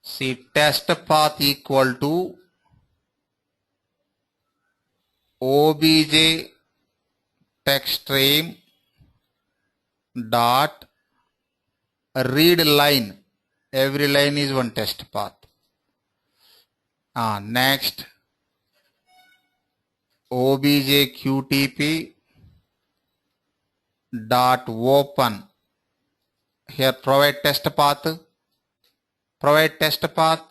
See test path equal to obj text stream dot read line. Every line is one test path. Next, obj QTP dot open. Here provide test path. Provide test path.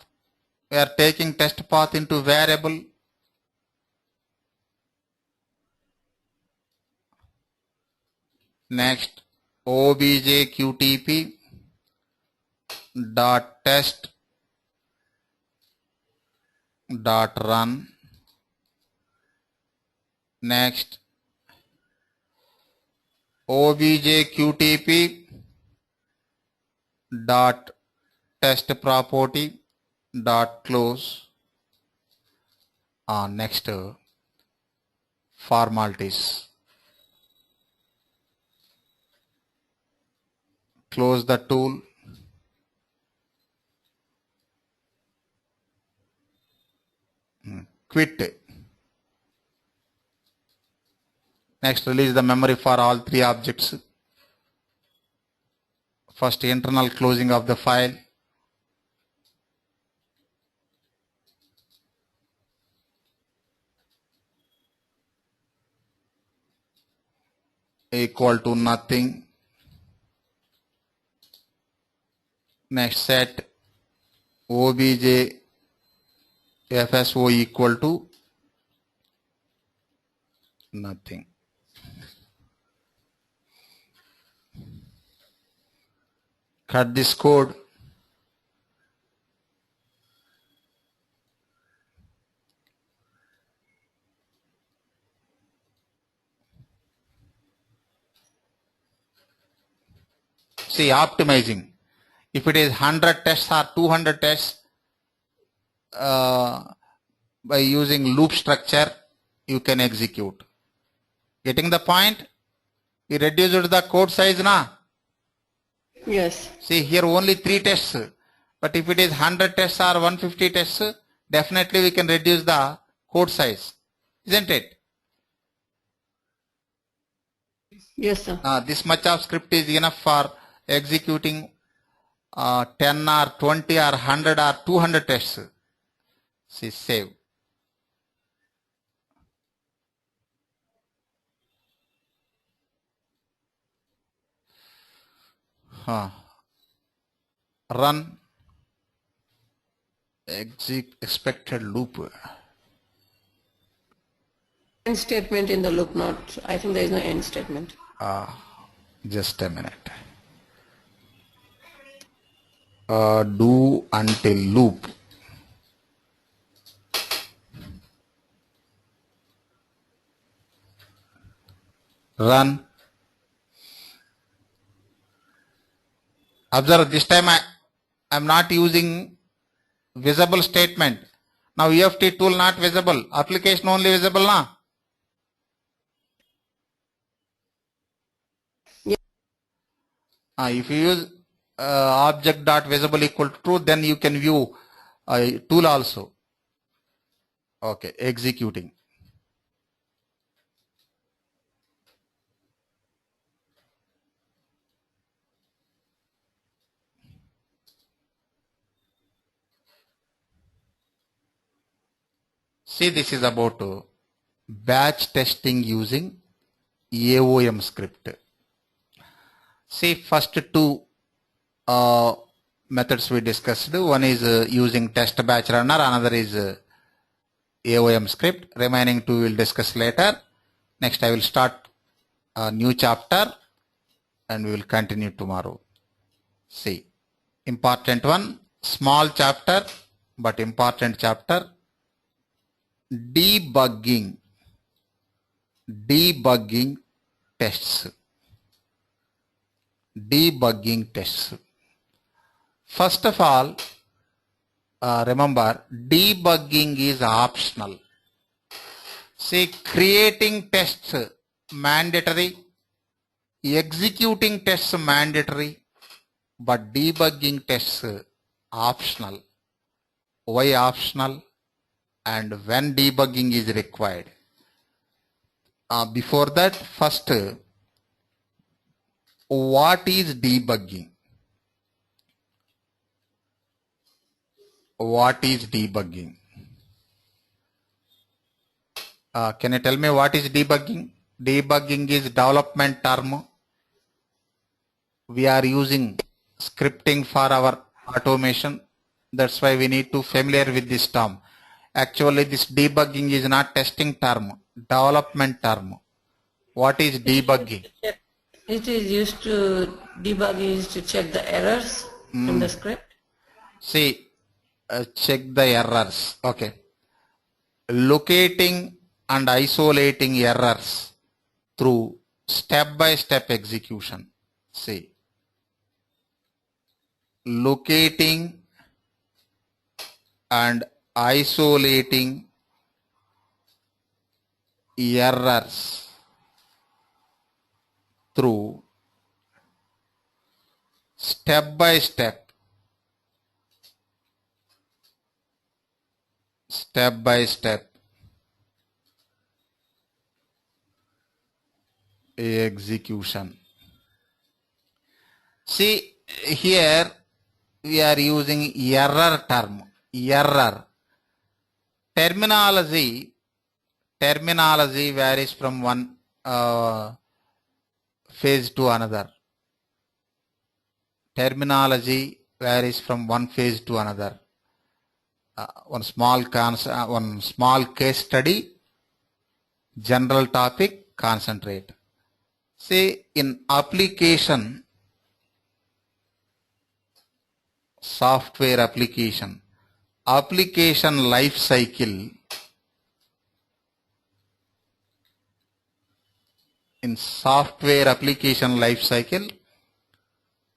We are taking test path into variable. Next, obj qtp dot test dot run. Next, obj qtp dot test property dot close. Next, formalities. Close the tool. Quit. Next, release the memory for all three objects. First, internal closing of the file. Equal to nothing. Next, set obj fso equal to nothing. Cut this code. See, optimizing. If it is 100 tests or 200 tests, by using loop structure, you can execute. Getting the point? We reduced the code size now. Yes. See, here only 3 tests. But if it is 100 tests or 150 tests, definitely we can reduce the code size. Isn't it? Yes, sir. This much of script is enough for executing 10 or 20 or 100 or 200 tests. See, save. Run. Expected loop. End statement in the loop, not. I think there is no end statement. Just a minute. Do until loop. Run. Observe, this time I am not using visible statement. Now EFT tool not visible. Application only visible now. Yeah. If you use object dot visible equal to true, then you can view tool also. Okay, executing. See, this is about batch testing using AOM script. See, first two methods we discussed. One is using test batch runner, another is AOM script. Remaining two we'll discuss later. Next I will start a new chapter and we will continue tomorrow. See, important one, small chapter but important chapter. Debugging tests. Debugging tests. First of all, remember, debugging is optional. See, creating tests mandatory, executing tests mandatory, but debugging tests optional. Why optional? And when debugging is required. Before that, first, what is debugging? What is debugging? Can you tell me what is debugging? Debugging is development term. we are using scripting for our automation. That's why we need to familiar with this term. Actually, this debugging is not testing term, development term. What is debugging? It is used to debug, is to check the errors in the script. See, check the errors. Okay. Locating and isolating errors through step-by-step execution. See, locating and isolating errors through step-by-step execution. See, here we are using error term. Error. Terminology varies from one phase to another. Terminology varies from one phase to another. One small case study, general topic, concentrate. Say in application, software application life cycle. In software application life cycle,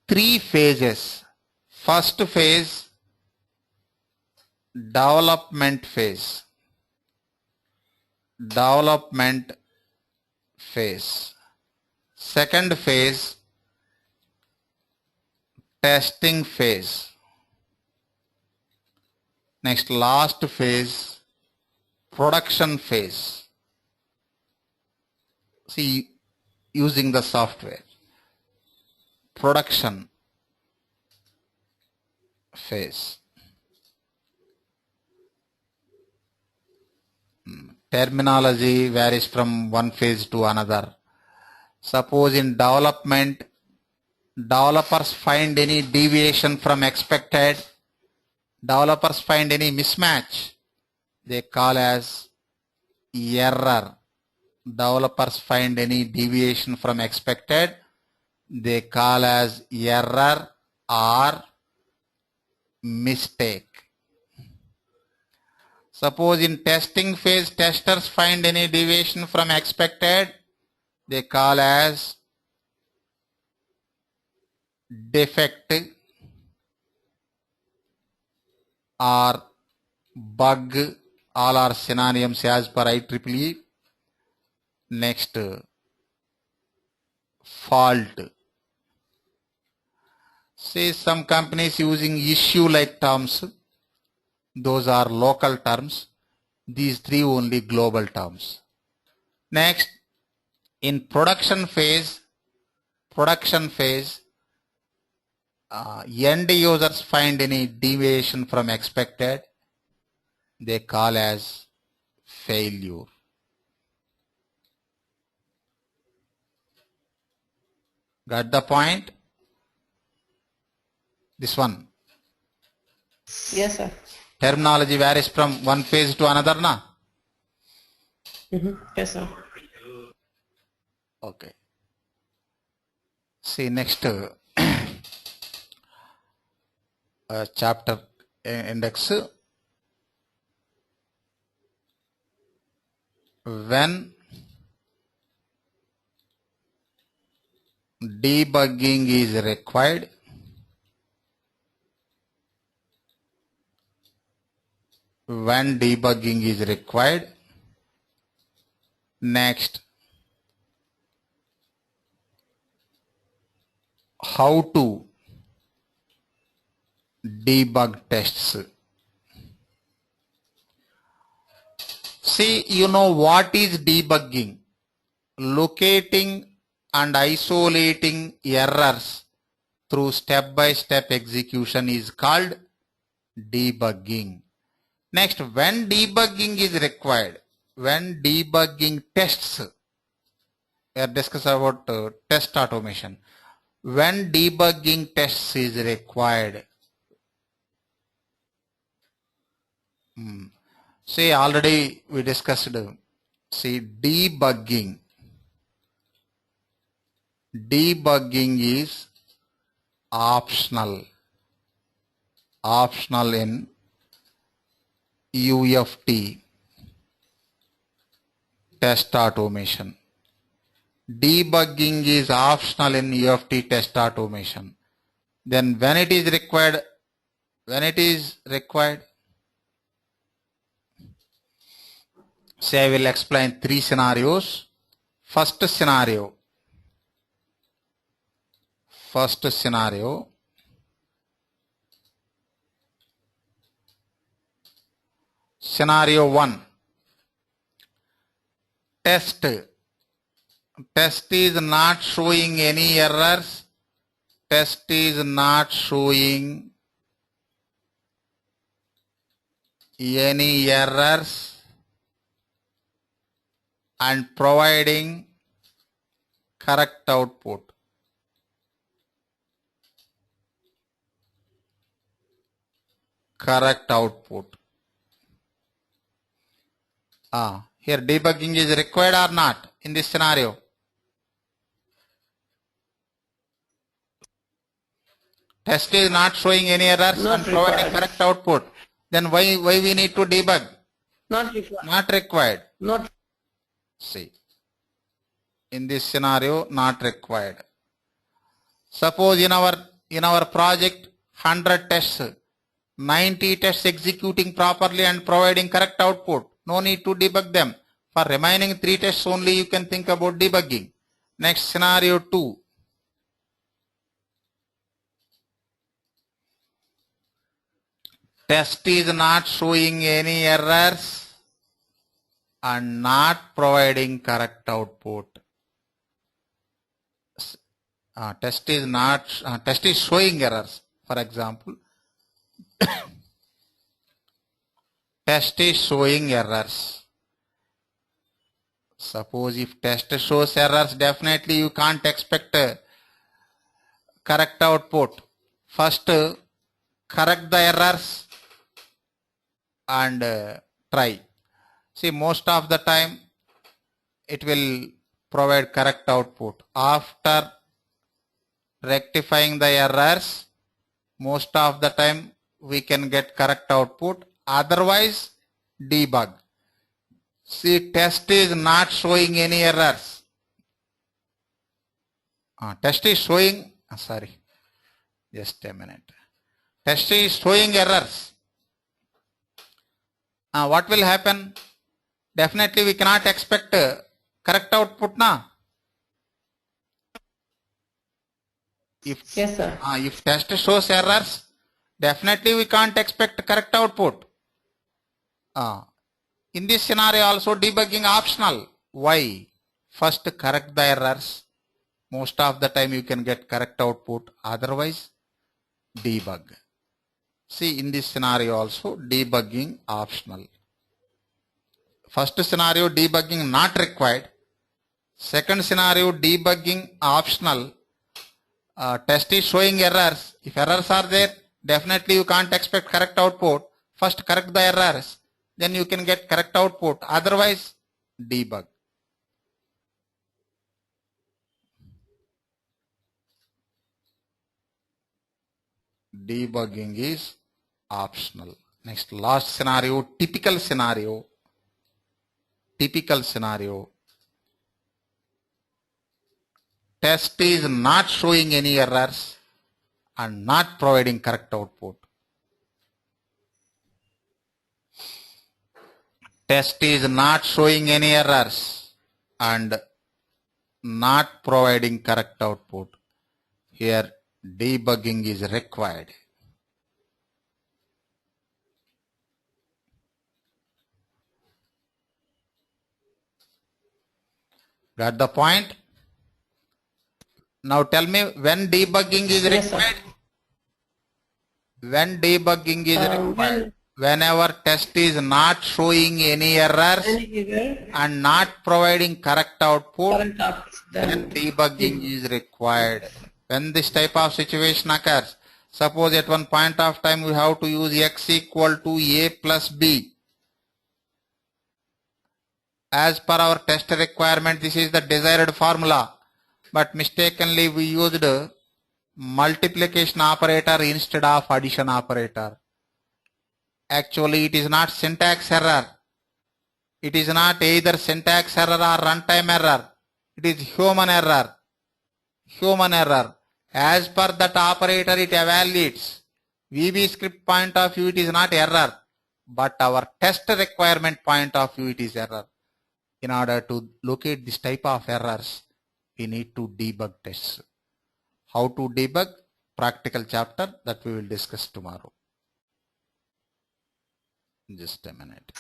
3 phases. First phase, development phase. Second phase, testing phase. Next, last phase, production phase. See, using the software. Production phase. Terminology varies from one phase to another. Suppose in development, developers find any deviation from expected, developers find any mismatch, they call as error. Developers find any deviation from expected, they call as error or mistake. Suppose in testing phase, testers find any deviation from expected, they call as defect or bug. All are synonyms as per IEEE. Next, fault. Say some companies using issue-like terms. Those are local terms. These 3 only global terms. Next, in production phase, end users find any deviation from expected, they call as failure. Got the point? This one. Yes, sir. Terminology varies from one phase to another, na? Yes, sir. Okay. See next chapter index. When debugging is required, next, how to debug tests. See, you know what is debugging? Locating and isolating errors through step-by-step execution is called debugging. Next, when debugging is required, when debugging tests, we are discussing about test automation. when debugging tests is required. See, already we discussed, see, debugging is optional in UFT, test automation. Debugging is optional in UFT test automation. Then when it is required, say I will explain 3 scenarios. First scenario, scenario 1, test is not showing any errors, and providing correct output. Here debugging is required or not in this scenario? Test is not showing any errors and providing correct output. Then why we need to debug? Not required. Not required. See, in this scenario, not required. Suppose in our project 100 tests, 90 tests executing properly and providing correct output. No need to debug them. For remaining 3 tests only you can think about debugging. Next scenario 2. Test is not showing any errors and not providing correct output. Test is showing errors. For example, test is showing errors. Suppose if test shows errors, definitely you can't expect correct output. First, correct the errors and try. See, most of the time it will provide correct output. After rectifying the errors, most of the time we can get correct output. Otherwise, debug. See, test is not showing any errors. Test is showing, sorry, just a minute. Test is showing errors. What will happen? Definitely we cannot expect correct output now. Yes, sir. If test shows errors, definitely we can't expect correct output. In this scenario also debugging optional. Why? First correct the errors. Most of the time you can get correct output. Otherwise, debug. See, in this scenario also debugging optional. First scenario debugging not required. Second scenario debugging optional. Test is showing errors. If errors are there, definitely you can't expect correct output. First correct the errors, then you can get correct output. Otherwise, debug. Debugging is optional. Next, last scenario, typical scenario. Test is not showing any errors and not providing correct output. Test is not showing any errors and not providing correct output. Here debugging is required. Got the point? Now tell me when debugging is required. When debugging is required. Whenever test is not showing any errors and not providing correct output, then debugging is required. When this type of situation occurs, suppose at one point of time we have to use x equal to a plus b. As per our test requirement, this is the desired formula, but mistakenly we used multiplication operator instead of addition operator. Actually, it is not syntax error. It is not either syntax error or runtime error. It is human error. Human error. As per that operator, it evaluates. VB script point of view, it is not error, but our test requirement point of view, it is error. In order to locate this type of errors, we need to debug tests. How to debug? Practical chapter that we will discuss tomorrow. Just a minute.